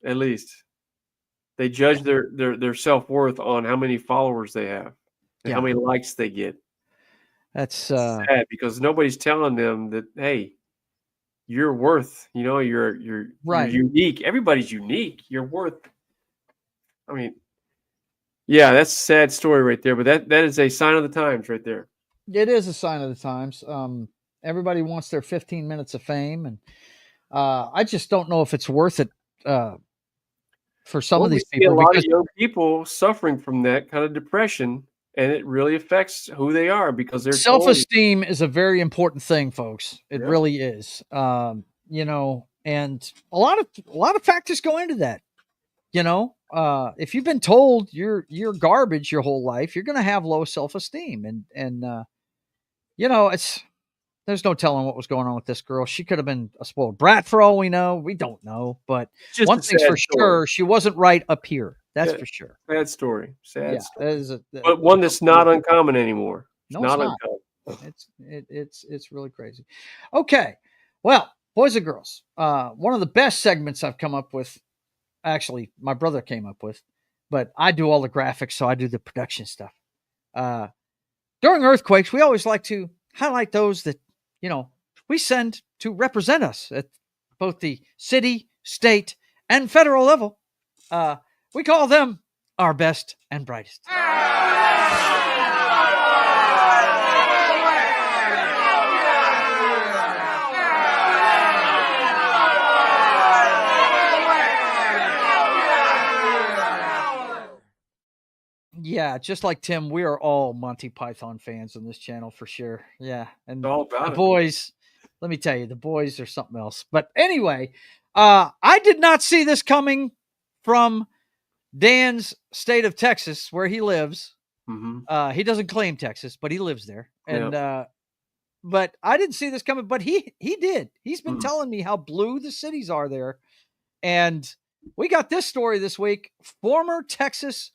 at least. They judge their self-worth on how many followers they have and how many likes they get. That's sad because nobody's telling them that, hey, you're worth, you're right. unique. Everybody's unique. You're worth. I mean, yeah, that's a sad story right there, but that is a sign of the times right there. It is a sign of the times. Everybody wants their 15 minutes of fame, and I just don't know if it's worth it for some of We these see a people lot of because young people suffering from that kind of depression, and it really affects who they are because they're told. self-esteem is a very important thing, folks. It Yeah. really is. And a lot of factors go into that. If you've been told you're garbage your whole life, you're going to have low self-esteem, and it's there's no telling what was going on with this girl. She could have been a spoiled brat for all we know. We don't know, but Just one a thing's sad for story. sure, she wasn't right up here. That's Yeah. for sure. Sad story. Sad Yeah, story. But one that's not uncommon anymore. No, it's not. Uncommon. It's really crazy. Okay, well, boys and girls, one of the best segments I've come up with. Actually, my brother came up with, but I do all the graphics, so I do the production stuff. During earthquakes, we always like to highlight those that we send to represent us at both the city, state, and federal level. We call them our best and brightest. Yeah, just like Tim, we are all Monty Python fans on this channel for sure. Yeah, and All about the it. boys, let me tell you, the boys are something else. But anyway, I did not see this coming from Dan's state of Texas, where he lives. Mm-hmm. He doesn't claim Texas, but he lives there. And but I didn't see this coming, but he did. He's been telling me how blue the cities are there. And we got this story this week. Former Texas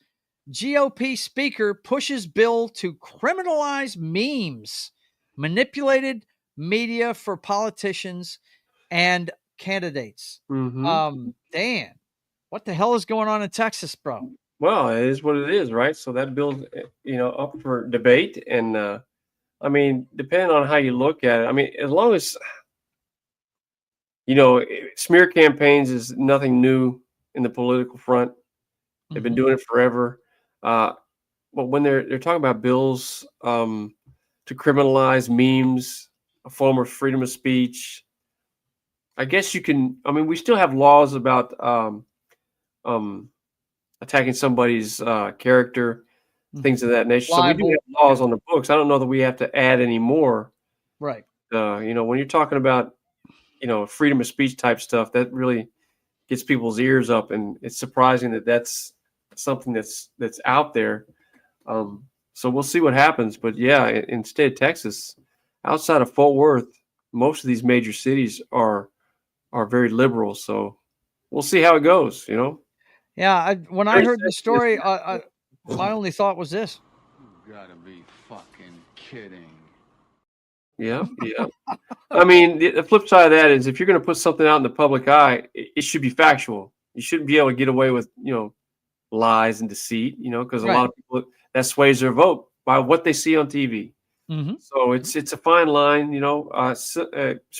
GOP speaker pushes bill to criminalize memes, manipulated media for politicians and candidates. Mm-hmm. Dan, what the hell is going on in Texas, bro? Well, it is what it is, right? So that bill's, up for debate. And, I mean, depending on how you look at it, I mean, as long as, smear campaigns is nothing new in the political front. They've been doing it forever. But when they're talking about bills to criminalize memes, a form of freedom of speech, I guess you can. I mean, we still have laws about attacking somebody's character, things of that nature. So we do have laws on the books. I don't know that we have to add any more. Right. When you're talking about freedom of speech type stuff, that really gets people's ears up, and it's surprising that that's something that's out there. So we'll see what happens. But yeah, in the state of Texas, outside of Fort Worth, most of these major cities are very liberal. So we'll see how it goes. Yeah. When I heard the story, my only thought was this: You gotta be fucking kidding. Yeah. I mean, the flip side of that is if you're going to put something out in the public eye, it should be factual. You shouldn't be able to get away with lies and deceit, because a lot of people, that sways their vote by what they see on TV. Mm-hmm. So it's a fine line,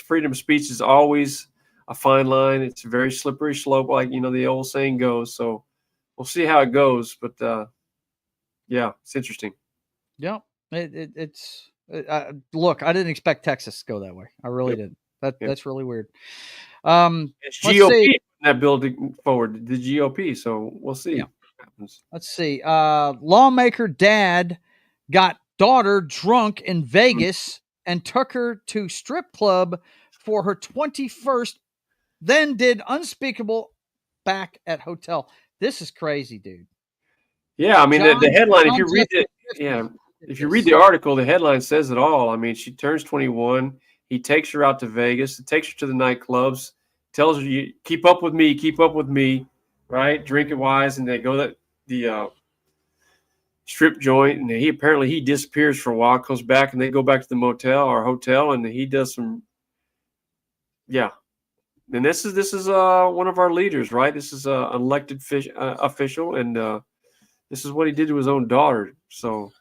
freedom of speech is always a fine line. It's a very slippery slope, like, the old saying goes. So we'll see how it goes. But yeah, it's interesting. Yeah, it's look, I didn't expect Texas to go that way. I really didn't. That's really weird. It's GOP that building forward, the GOP. So we'll see. Yeah. Let's see. Lawmaker dad got daughter drunk in Vegas and took her to strip club for her 21st, then did unspeakable back at hotel. This is crazy, dude. Yeah, I mean, the headline, if you read it, if you read the article, the headline says it all. I mean, she turns 21. He takes her out to Vegas, takes her to the nightclubs, tells her, "You keep up with me, right? Drinking wise," and they go to the strip joint, and he disappears for a while, comes back, and they go back to the motel or hotel, and he does some, And this is one of our leaders, right? This is an elected official, and this is what he did to his own daughter. So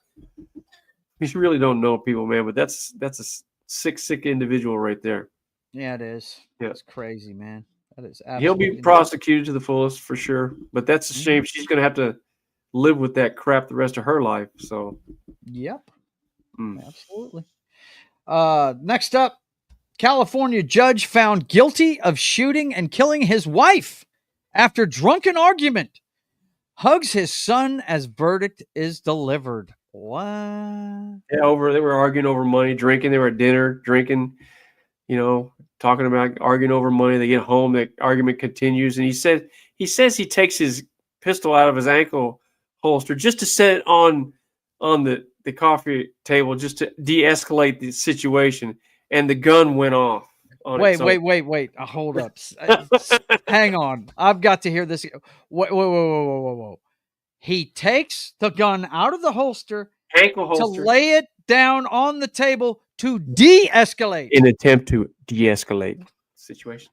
You really don't know people, man, but that's a sick individual right there. Yeah, it is. Yeah. It's crazy, man. That is He'll be absolutely prosecuted to the fullest for sure, but that's a nuts. shame. She's going to have to live with that crap the rest of her life. So, Yep, mm. absolutely. Next up, California judge found guilty of shooting and killing his wife after drunken argument. Hugs his son as verdict is delivered. What? Yeah, they were arguing over money, drinking. They were at dinner, drinking, talking about arguing over money. They get home, the argument continues, and he says he takes his pistol out of his ankle holster just to set it on the coffee table, just to de-escalate the situation, and the gun went off. Wait. Hold up. Hang on. I've got to hear this. Whoa. He takes the gun out of the holster, ankle holster, to lay it down on the table to de-escalate. in an attempt to de-escalate the situation.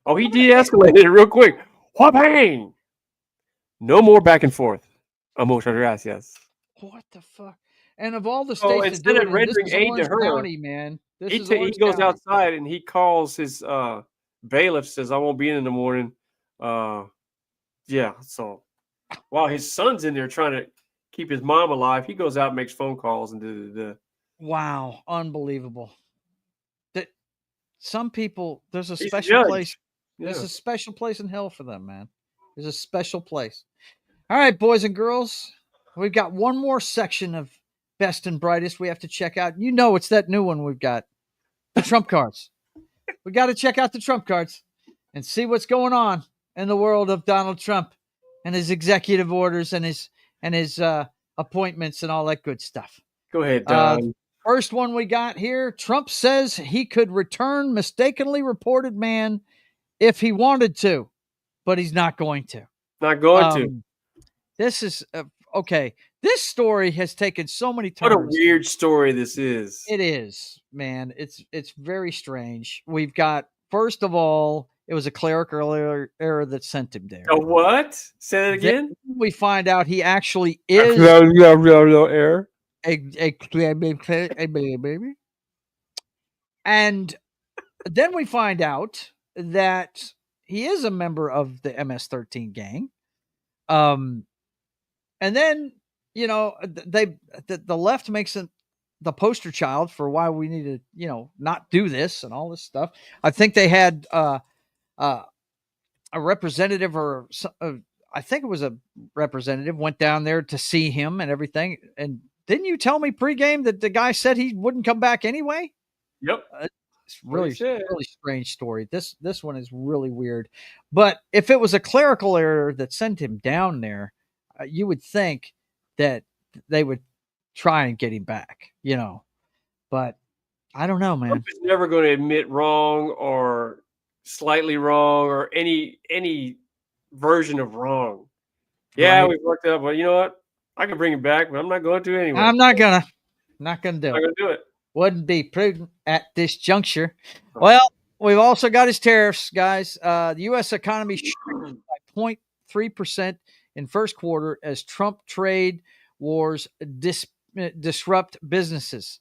Oh, he de-escalated it real quick. Wha-bang! No more back and forth. Muchas gracias. What the fuck? And of all the states to do instead it, of rendering this is aid Orange to her, County, man. he goes outside and he calls his bailiff, says, "I won't be in the morning." Yeah. So while his son's in there trying to keep his mom alive, he goes out and makes phone calls and Wow, unbelievable. That some people, there's a He's a special judge. place. Yeah. There's a special place in hell for them, man. There's a special place. All right, boys and girls, we've got one more section of best and brightest we have to check out. You know, it's that new one we've got, the Trump cards. We got to check out the Trump cards and see what's going on in the world of Donald Trump and his executive orders and his appointments and all that good stuff. Go ahead, Don. First one we got here. Trump says he could return mistakenly reported man if he wanted to, but he's not going to. Not going to. This is okay. This story has taken so many turns. What a weird story this is. It is, man. It's very strange. We've got, first of all, it was a clerical error that sent him there. A what? Say that again? Then we find out he actually is error. baby. And then we find out that he is a member of the MS-13 gang. And then, the left makes the poster child for why we need to, not do this and all this stuff. I think they had a representative I think it was a representative went down there to see him and everything. And didn't you tell me pregame that the guy said he wouldn't come back anyway? Yep. It's really strange story. This one is really weird. But if it was a clerical error that sent him down there, you would think that they would try and get him back, But I don't know, man. Trump is never going to admit wrong or slightly wrong or any version of wrong. Yeah, Right. we've worked it out, but you know what? I can bring it back, but I'm not going to anyway. I'm not gonna do I'm not it. going to do it. Wouldn't be prudent at this juncture. Well, we've also got his tariffs, guys. The U.S. economy shrank by 0.3% in first quarter as Trump trade wars disrupt businesses.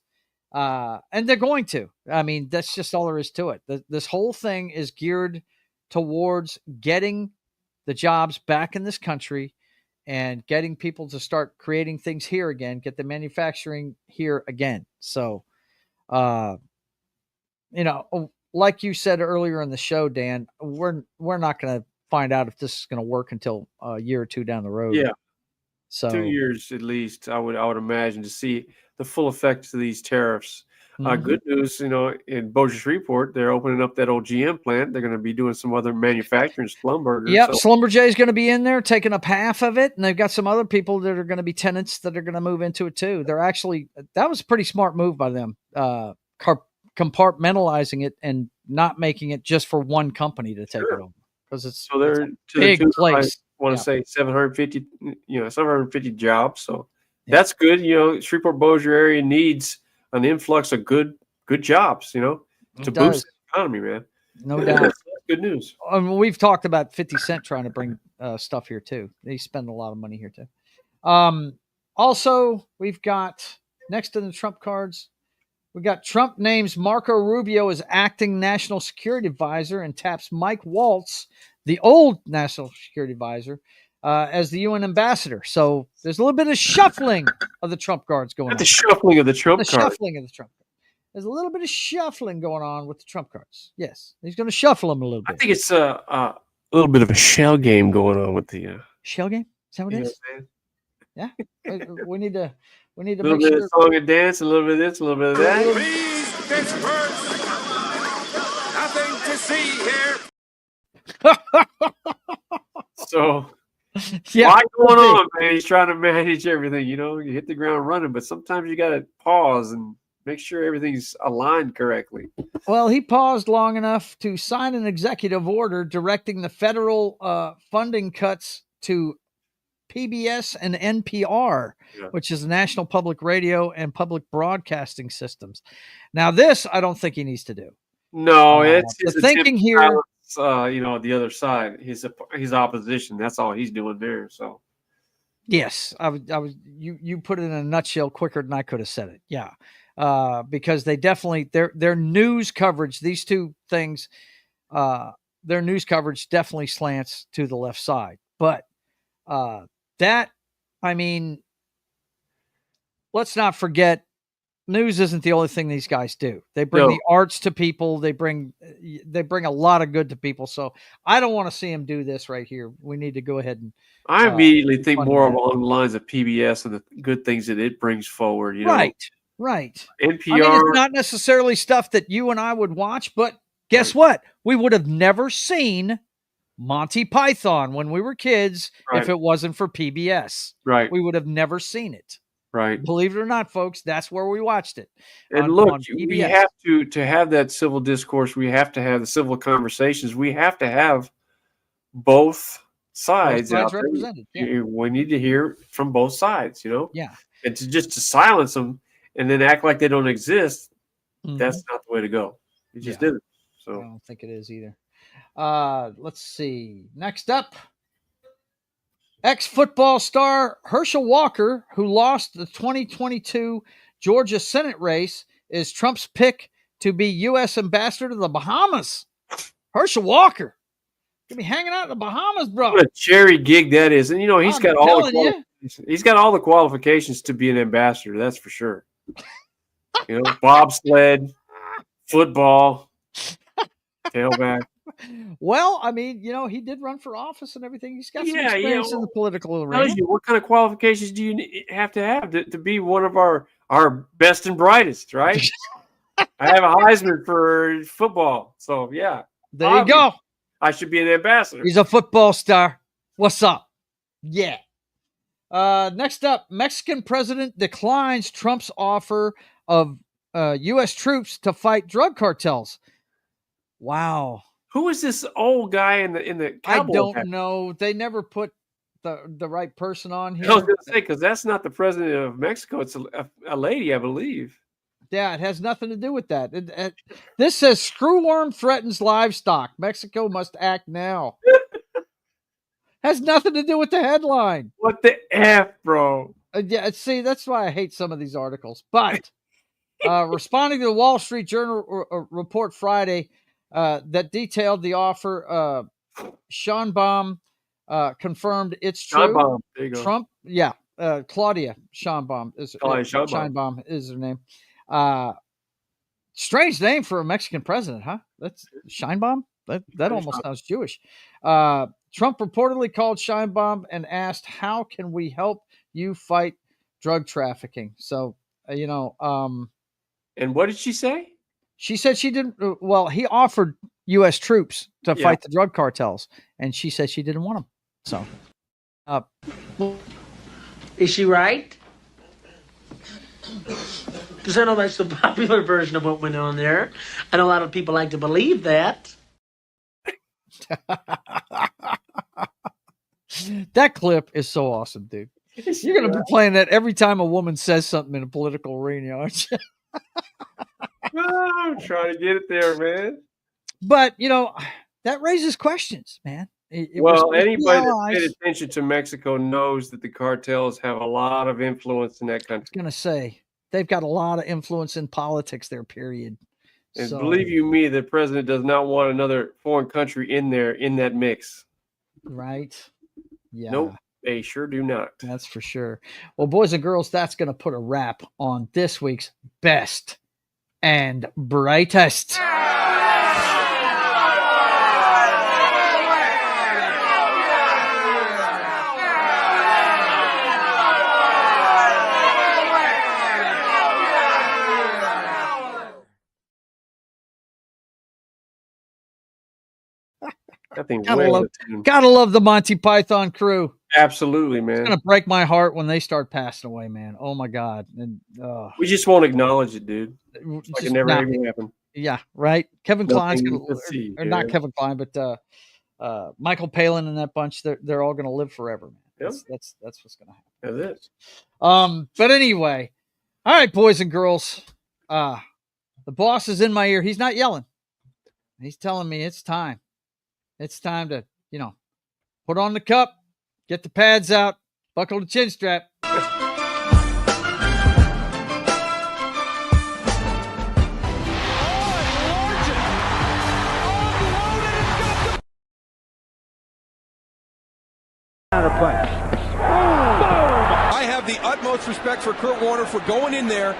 And they're going to. I mean, that's just all there is to it. This whole thing is geared towards getting the jobs back in this country and getting people to start creating things here again, get the manufacturing here again. So, like you said earlier in the show, Dan, we're not going to find out if this is going to work until a year or two down the road. Yeah. So 2 years at least, I would imagine, to see the full effects of these tariffs. Good news, in Bossier Shreveport, they're opening up that old GM plant. They're going to be doing some other manufacturing, Slumberger. Yep, Slumberjay is going to be in there taking up half of it, and they've got some other people that are going to be tenants that are going to move into it too. They're actually, that was a pretty smart move by them, compartmentalizing it and not making it just for one company to take it over, because it's they're it's a big place. I want to say 750 jobs. So that's good. Shreveport Bossier area needs an influx of good jobs, to boost the economy, man. No doubt. That's good news. We've talked about 50 Cent trying to bring stuff here too. They spend a lot of money here too. Also, we've got next to the Trump cards, we got Trump names Marco Rubio as acting national security advisor and taps Mike Waltz, the old national security advisor, as the UN ambassador. So there's a little bit of shuffling of the Trump cards going on. The shuffling of the Trump cards. Shuffling of the Trump cards. There's a little bit of shuffling going on with the Trump cards. Yes, he's going to shuffle them a little bit. I think it's a little bit of a shell game going on with the shell game. Is that what it is? Yeah, we need to make sure. A little bit of song and dance, a little bit of this, a little bit of that. Please disperse. Nothing to see here. So, yeah, a lot going on, man. He's trying to manage everything. You hit the ground running, but sometimes you got to pause and make sure everything's aligned correctly. Well, he paused long enough to sign an executive order directing the federal funding cuts to PBS and NPR, which is the National Public Radio and Public Broadcasting Systems. Now, this I don't think he needs to do. No, it's the thinking here. The other side, his opposition. That's all he's doing there. So, yes, you put it in a nutshell quicker than I could have said it. Yeah, because they definitely their news coverage. These two things, their news coverage definitely slants to the left side, but. Let's not forget, news isn't the only thing these guys do. They bring the arts to people. They bring a lot of good to people. So I don't want to see him do this right here. We need to go ahead and. I immediately think more along the lines of PBS and the good things that it brings forward. Right. NPR. It's not necessarily stuff that you and I would watch, but guess what? We would have never seen Monty Python when we were kids if it wasn't for PBS. Right. We would have never seen it. Right. Believe it or not, folks, that's where we watched it. And look, we have to have that civil discourse. We have to have the civil conversations. We have to have both sides out represented. Yeah. We need to hear from both sides, Yeah. And to silence them and then act like they don't exist, that's not the way to go. You just didn't. So I don't think it is either. Let's see. Next up, ex-football star Herschel Walker, who lost the 2022 Georgia Senate race, is Trump's pick to be U.S. ambassador to the Bahamas. Herschel Walker gonna be hanging out in the Bahamas, bro. What a cherry gig that is, and he's got all the qualifications to be an ambassador. That's for sure. Bobsled, football, tailback. Well, he did run for office and everything. He's got some experience in the political arena. What kind of qualifications do you have to be one of our best and brightest, right? I have a Heisman for football. So, yeah. There you go. I should be an ambassador. He's a football star. What's up? Yeah. Next up, Mexican president declines Trump's offer of U.S. troops to fight drug cartels. Wow. Who is this old guy in the cowboy I don't know. They never put the right person on here. I was going to say, because that's not the president of Mexico. It's a lady, I believe. Yeah, it has nothing to do with that. This says screwworm threatens livestock. Mexico must act now. Has nothing to do with the headline. What the F, bro? Yeah, see, that's why I hate some of these articles. But responding to the Wall Street Journal report Friday, that detailed the offer. Sean Baum confirmed it's true. Sean Baum. There you go. Trump, Claudia Sheinbaum is her name. Strange name for a Mexican president, huh? That's Sheinbaum. That almost sounds Jewish. Trump reportedly called Sheinbaum and asked, "How can we help you fight drug trafficking?" So, And what did she say? She said she didn't. Well, he offered U.S. troops to fight the drug cartels, and she said she didn't want them. So, is she right? Because I know that's the popular version of what went on there, and a lot of people like to believe that. That clip is so awesome, dude. You're going to be playing that every time a woman says something in a political arena, aren't you? I'm trying to get it there, man. But, that raises questions, man. Well, anybody that paid attention to Mexico knows that the cartels have a lot of influence in that country. I was going to say, they've got a lot of influence in politics there, period. And believe you me, the president does not want another foreign country in there in that mix. Right? Yeah. Nope, they sure do not. That's for sure. Well, boys and girls, that's going to put a wrap on this week's Best and Brightest. Gotta love the Monty Python crew. Absolutely, man. It's gonna break my heart when they start passing away, man. Oh my God. And we just won't acknowledge it, dude. It's like it never even happened. Yeah, right. Kevin Kline's or not Kevin Kline, but Michael Palin and that bunch, they're all gonna live forever, man. Yep. That's what's gonna happen. That's it. But anyway, all right, boys and girls. The boss is in my ear. He's not yelling. He's telling me it's time. It's time to, put on the cup, get the pads out, buckle the chin strap. I have the utmost respect for Kurt Warner for going in there.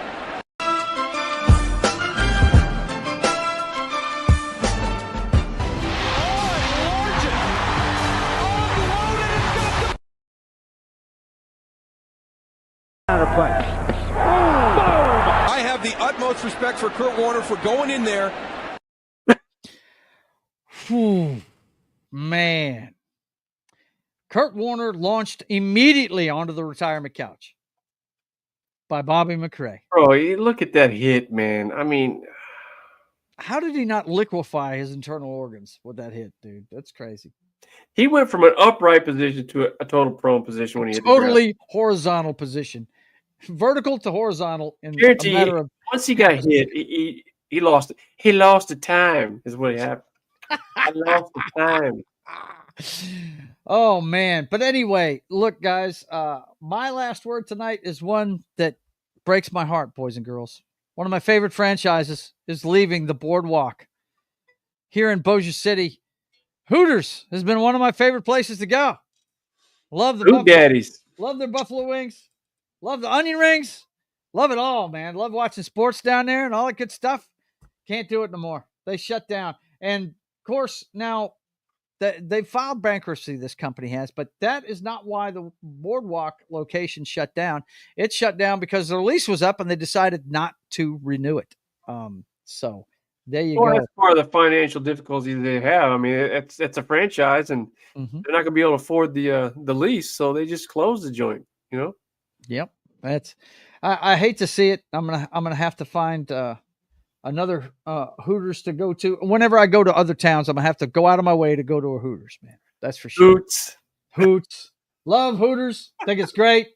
I have the utmost respect for Kurt Warner for going in there. Man. Kurt Warner launched immediately onto the retirement couch by Bobby McRae. Bro, look at that hit, man. I mean, how did he not liquefy his internal organs with that hit, dude? That's crazy. He went from an upright position to a total prone position when he hit the ground. Totally horizontal position. Vertical to horizontal in a matter of once he got hit, he lost it. He lost the time, is what happened. I lost the time. Oh man. But anyway, look, guys, my last word tonight is one that breaks my heart, boys and girls. One of my favorite franchises is leaving the boardwalk here in Bossier City. Hooters has been one of my favorite places to go. Love the Daddies. Love their buffalo wings. Love the onion rings. Love it all, man. Love watching sports down there and all that good stuff. Can't do it no more. They shut down. And of course, now they filed bankruptcy, this company has, but that is not why the boardwalk location shut down. It shut down because their lease was up and they decided not to renew it. So there you go. That's part of the financial difficulties they have. I mean, it's a franchise, and they're not going to be able to afford the lease, so they just closed the joint. Yep. That's. I hate to see it. I'm gonna have to find another Hooters to go to. Whenever I go to other towns, I'm gonna have to go out of my way to go to a Hooters, man. That's for sure. Hoots. Love Hooters. Think it's great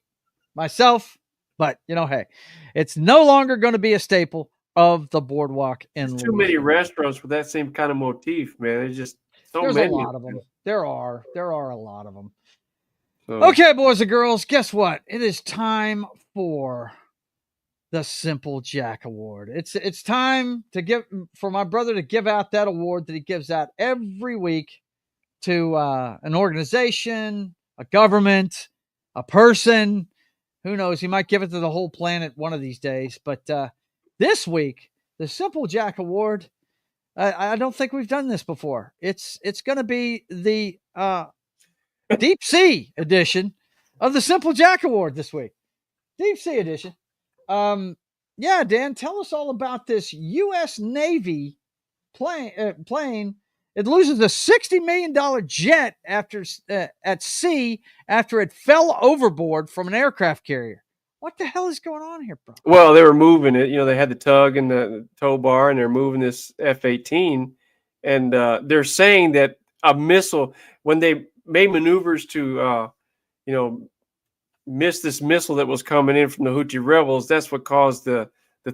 myself, but hey, it's no longer going to be a staple of the boardwalk. There's too many restaurants with that same kind of motif, man. There's just There's a lot of them. There are a lot of them. So. Okay, boys and girls, guess what? It is time for the Simple Jack Award. It's time for my brother to give out that award that he gives out every week to an organization, a government, a person. Who knows? He might give it to the whole planet one of these days. But this week, the Simple Jack Award, I don't think we've done this before. It's going to be the Deep Sea edition of the Simple Jack Award this week. Deep Sea edition. Yeah, Dan, tell us all about this U.S. Navy plane. It loses a $60 million jet at sea after it fell overboard from an aircraft carrier. What the hell is going on here, bro? Well, they were moving it. They had the tug and the tow bar, and they're moving this F-18. And they're saying that a missile, when they made maneuvers to, miss this missile that was coming in from the Houthi rebels, that's what caused the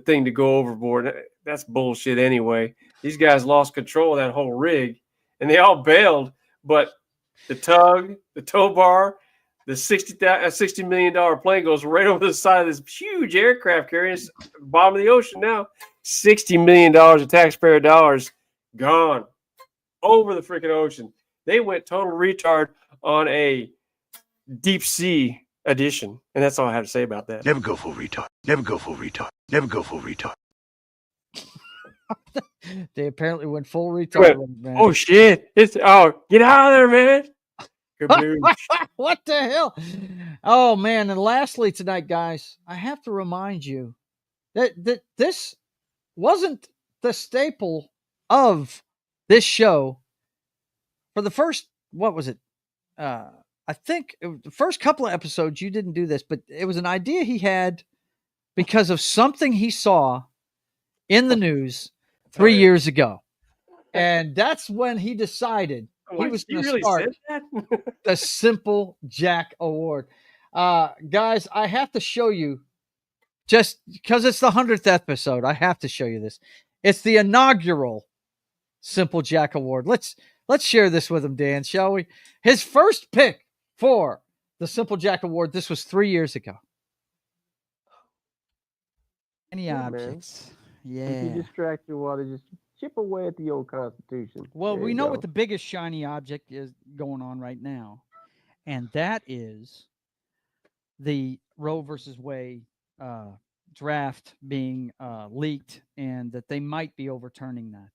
thing to go overboard. That's bullshit anyway. These guys lost control of that whole rig, and they all bailed. But the tug, the tow bar, the $60 million plane goes right over the side of this huge aircraft carrier. It's at the bottom of the ocean now. $60 million of taxpayer dollars gone over the freaking ocean. They went total retard on a deep sea edition. And that's all I have to say about that. Never go full retard. Never go full retard. Never go full retard. They apparently went full retard. Man. Oh, shit. Get out of there, man. What the hell? Oh, man. And lastly tonight, guys, I have to remind you that this wasn't the staple of this show for the first, what was it? I think the first couple of episodes, you didn't do this, but it was an idea he had because of something he saw in the news 3 years ago. And that's when he decided he was going to start the Simple Jack Award. Guys, I have to show you, just because it's the 100th episode, I have to show you this. It's the inaugural Simple Jack Award. Let's share this with him, Dan, shall we? His first pick for the Simple Jack Award. This was 3 years ago. Any objects? Yeah. You distract you while they just chip away at the old Constitution. Well, we know what the biggest shiny object is going on right now, and that is the Roe versus Wade draft being leaked, and that they might be overturning that.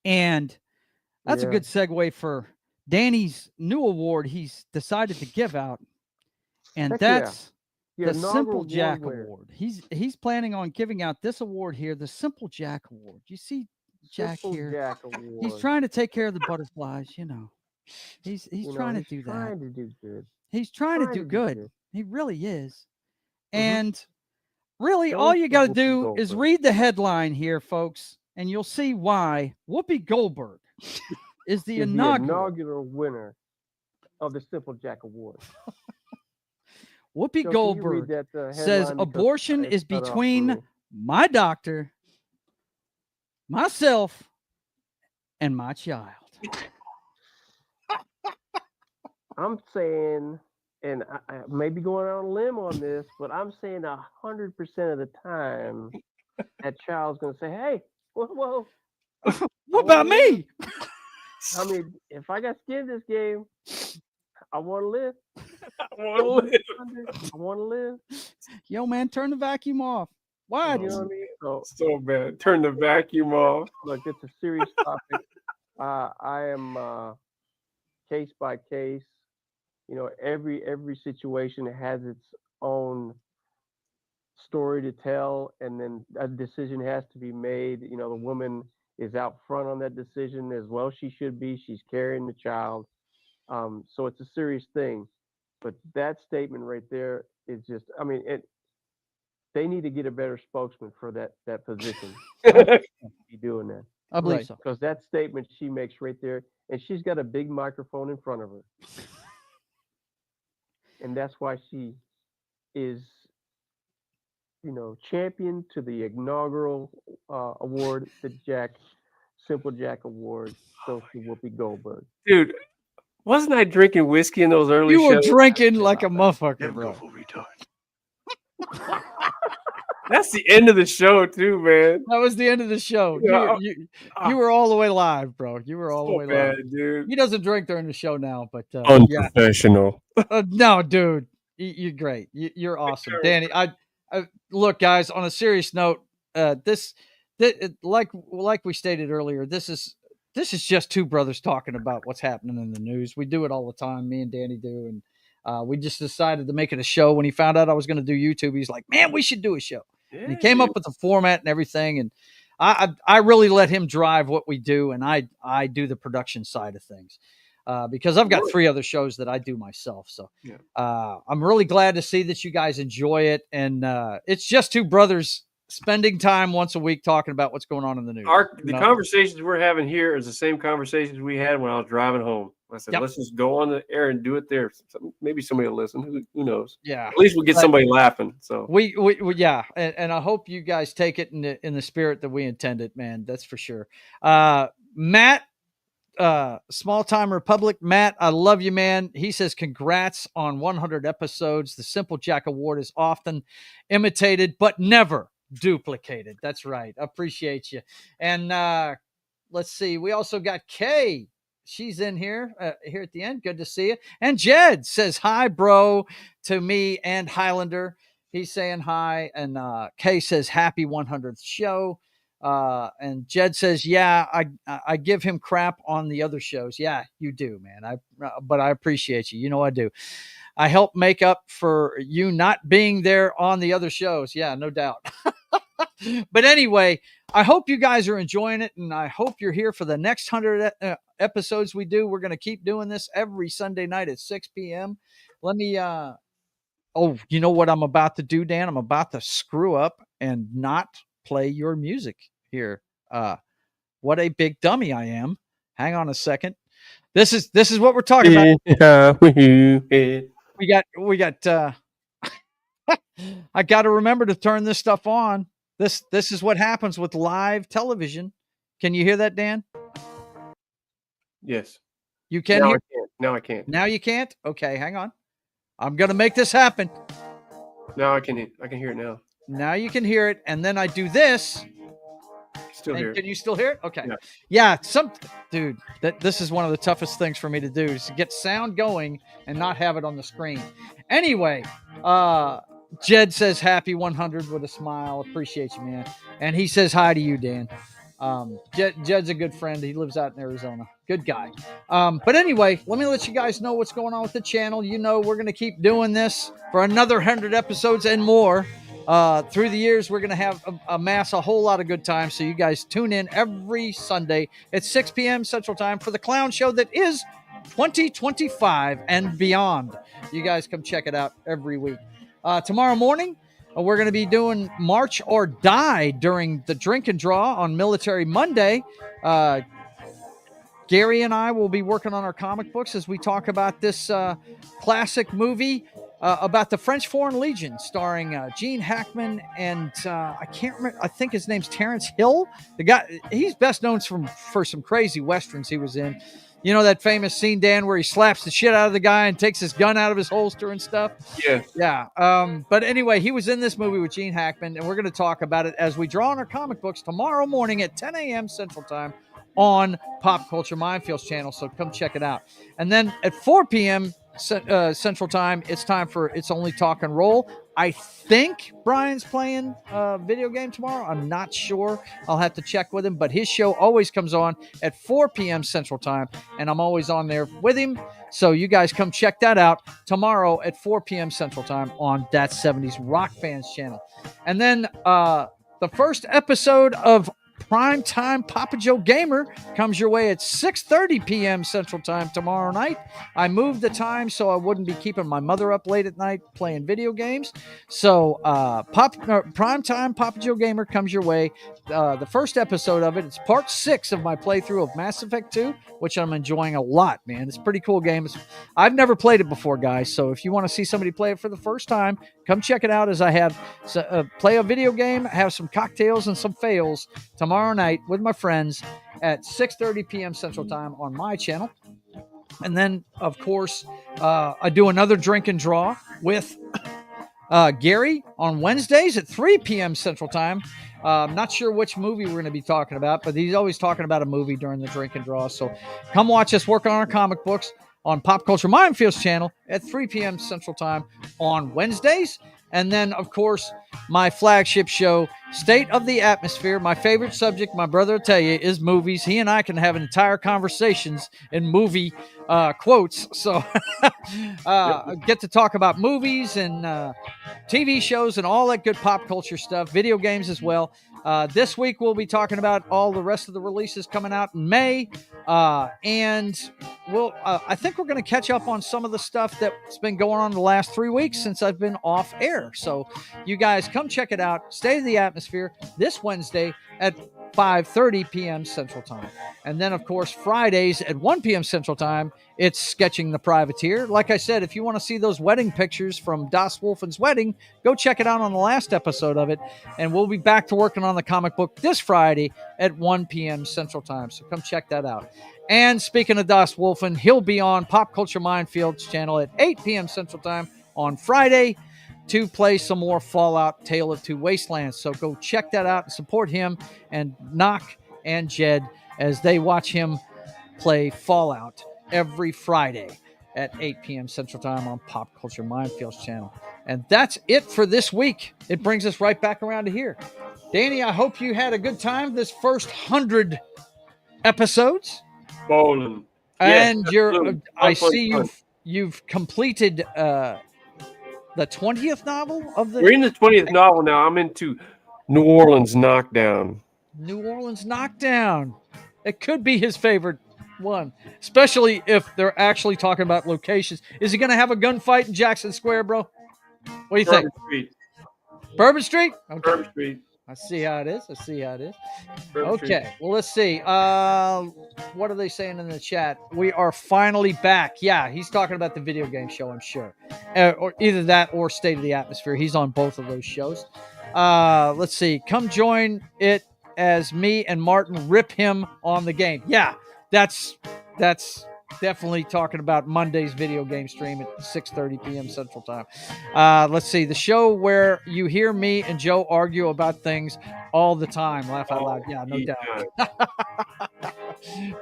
And that's a good segue for Danny's new award he's decided to give out, and that's the Simple Jack Award. He's planning on giving out this award here, the Simple Jack Award. You see Jack here? Jack Award. He's trying to take care of the butterflies, you know. He's trying to do that. Trying to do good. He's trying to do good. He really is. And really, all you got to do is read the headline here, folks, and you'll see why Whoopi Goldberg is the inaugural winner of the Simple Jack Award. Whoopi Goldberg says abortion is between my doctor, myself, and my child. I'm saying, and I may be going on a limb on this, but I'm saying 100% of the time that child's going to say, hey, whoa. What about me? I mean, if I got skin in this game, I want to live. I want to live. Yo, man, turn the vacuum off. Why? You know what I mean? So bad. Turn the vacuum off. Look, it's a serious topic. I am case by case. You know, every situation has its own story to tell, and then a decision has to be made. You know, the woman is out front on that decision as well. She should be. She's carrying the child. So it's a serious thing. But that statement right there is just, I mean, they need to get a better spokesman for that position. Be doing that. I believe so. Because that statement she makes right there, and she's got a big microphone in front of her. And that's why she is, you know, champion to the inaugural award, the Simple Jack Award, goes to Whoopi Goldberg. Dude, wasn't I drinking whiskey in those early shows? You were drinking like a motherfucker, bro. That's the end of the show, too, man. That was the end of the show. You were all the way live, bro. You were all the way live. Dude. He doesn't drink during the show now, but unprofessional. No, dude, you're great. You're awesome, Danny. I look, guys. On a serious note, like we stated earlier, this is just two brothers talking about what's happening in the news. We do it all the time. Me and Danny do, and we just decided to make it a show. When he found out I was going to do YouTube, he's like, "Man, we should do a show." And he came up with the format and everything, and I really let him drive what we do, and I do the production side of things because I've got 3 other shows that I do myself. So I'm really glad to see that you guys enjoy it, and it's just two brothers spending time once a week talking about what's going on in the news. The conversations we're having here is the same conversations we had when I was driving home. I said, let's just go on the air and do it there. Maybe somebody will listen. Who knows? Yeah. At least we'll get somebody laughing. So we and I hope you guys take it in the spirit that we intended, man. That's for sure. Matt, Small Time Republic, Matt, I love you, man. He says, congrats on 100 episodes. The Simple Jack Award is often imitated, but never duplicated. That's right. Appreciate you. And let's see. We also got Kay. She's in here here at the end. Good to see you. And Jed says, hi, bro, to me and Highlander. He's saying hi. And Kay says, happy 100th show. And Jed says, yeah, I give him crap on the other shows. Yeah, you do, man. But I appreciate you. You know, I do. I help make up for you not being there on the other shows. Yeah, no doubt. But anyway, I hope you guys are enjoying it, and I hope you're here for the next 100 episodes we do. We're going to keep doing this every Sunday night at 6 p.m. Let me, oh, you know what I'm about to do, Dan? I'm about to screw up and not play your music here. What a big dummy I am. Hang on a second. This is what we're talking about. We got I got to remember to turn this stuff on. This is what happens with live television. Can you hear that, Dan? Yes. You can now hear? I can't. Now I can't. Now you can't? Okay, hang on. I'm going to make this happen. Now I can hear it now. Now you can hear it, and then I do this. Still hear it. Can you still hear it? Okay. Yeah. Dude, this is one of the toughest things for me to do is to get sound going and not have it on the screen. Anyway, Jed says happy 100 with a smile. Appreciate you, man. And he says hi to you, Dan. Jed's a good friend. He lives out in Arizona. Good guy. But anyway, let me let you guys know what's going on with the channel. You know, we're going to keep doing this for another 100 episodes and more. Through the years, we're going to have amass a whole lot of good times. So you guys tune in every Sunday at 6 p.m. Central Time for the clown show that is 2025 and beyond. You guys come check it out every week. Tomorrow morning, we're going to be doing March or Die during the drink and draw on Military Monday. Gary and I will be working on our comic books as we talk about this classic movie about the French Foreign Legion, starring Gene Hackman and I can't remember. I think his name's Terrence Hill. The guy, he's best known for some crazy westerns he was in. You know that famous scene, Dan, where he slaps the shit out of the guy and takes his gun out of his holster and stuff? Yeah. Yeah. But anyway, he was in this movie with Gene Hackman, and we're going to talk about it as we draw on our comic books tomorrow morning at 10 a.m. Central Time on Pop Culture Minefields channel. So come check it out. And then at 4 p.m. Central Time, it's time for It's Only Talk and Roll. I think Brian's playing a video game tomorrow. I'm not sure. I'll have to check with him, but his show always comes on at 4 p.m. Central Time, and I'm always on there with him. So you guys come check that out tomorrow at 4 p.m. Central Time on That 70s Rock Fans channel. And then the first episode of Primetime Papa Joe Gamer comes your way at 6:30 p.m. Central Time tomorrow night. I moved the time so I wouldn't be keeping my mother up late at night playing video games. So Primetime Papa Joe Gamer comes your way. The first episode of it, it's part 6 of my playthrough of Mass Effect 2, which I'm enjoying a lot, man. It's a pretty cool game. I've never played it before, guys, so if you want to see somebody play it for the first time, come check it out as I have play a video game, have some cocktails and some fails tomorrow night with my friends at 6:30 p.m. Central Time on my channel. And then, of course, I do another drink and draw with Gary on Wednesdays at 3 p.m. Central Time. I'm not sure which movie we're going to be talking about, but he's always talking about a movie during the drink and draw. So come watch us work on our comic books on Pop Culture Minefields channel at 3 p.m. Central Time on Wednesdays. And then, of course, my flagship show, State of the Atmosphere. My favorite subject, my brother will tell you, is movies. He and I can have entire conversations in movie quotes. So I get to talk about movies and TV shows and all that good pop culture stuff, video games as well. This week, we'll be talking about all the rest of the releases coming out in May. And I think we're going to catch up on some of the stuff that's been going on the last 3 weeks since I've been off air. So you guys come check it out. State of the Atmosphere this Wednesday at 5:30 p.m. Central Time. And then, of course, Fridays at 1 p.m. Central Time, it's Sketching the Privateer. Like I said, if you want to see those wedding pictures from Das Wolfen's wedding, go check it out on the last episode of it. And we'll be back to working on the comic book this Friday at 1 p.m. Central Time. So come check that out. And speaking of Das Wolfen, he'll be on Pop Culture Minefield's channel at 8 p.m. Central Time on Friday to play some more Fallout Tale of Two Wastelands. So go check that out and support him and Knock and Jed as they watch him play Fallout every Friday at 8 p.m. Central Time on Pop Culture Minefield's channel. And that's it for this week. It brings us right back around to here. Danny, I hope you had a good time this first 100 episodes. Bowling. And yes, I see you've completed the 20th novel of the. We're in the 20th novel now. I'm into New Orleans Knockdown. New Orleans Knockdown. It could be his favorite one, especially if they're actually talking about locations. Is he going to have a gunfight in Jackson Square, bro? What do you think? Bourbon Street? Okay. Bourbon Street. I see how it is. Bourbon Okay. Street. Well, let's see. What are they saying in the chat? We are finally back. Yeah, he's talking about the video game show, I'm sure. Or either that or State of the Atmosphere. He's on both of those shows. Let's see. Come join it as me and Martin rip him on the game. Yeah, that's definitely talking about Monday's video game stream at 6:30 p.m. Central Time. Let's see. The show where you hear me and Joe argue about things all the time. Laugh out loud. Yeah, no doubt.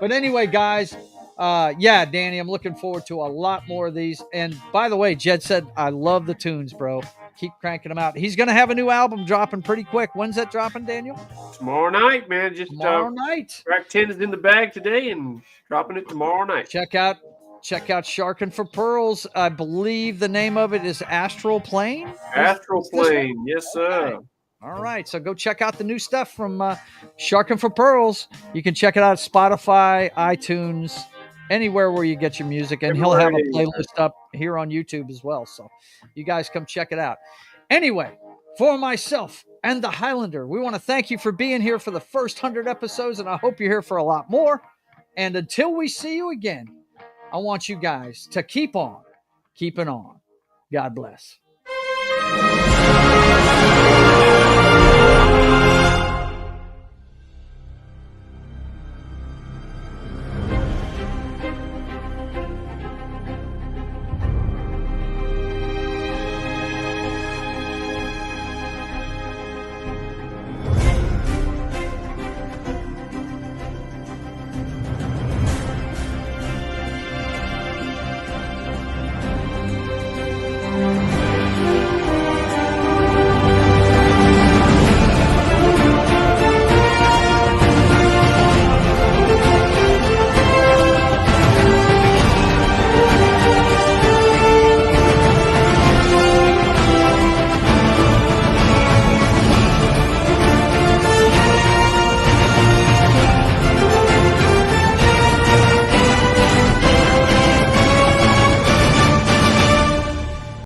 But anyway, guys, yeah, Danny, I'm looking forward to a lot more of these. And by the way, Jed said, I love the tunes, bro. Keep cranking them out. He's going to have a new album dropping pretty quick. When's that dropping, Daniel? Tomorrow night, man. Just tomorrow night. Track 10 is in the bag today and dropping it tomorrow night. Check out Sharkin' for Pearls. I believe the name of it is Astral Plane. Astral Plane, yes, sir. Okay. All right, so go check out the new stuff from Sharkin' for Pearls. You can check it out at Spotify, iTunes, anywhere where you get your music, and he'll have a playlist up here on YouTube as well. So you guys come check it out. Anyway, for myself and the Highlander, we want to thank you for being here for the first 100 episodes, and I hope you're here for a lot more. And until we see you again, I want you guys to keep on keeping on. God bless.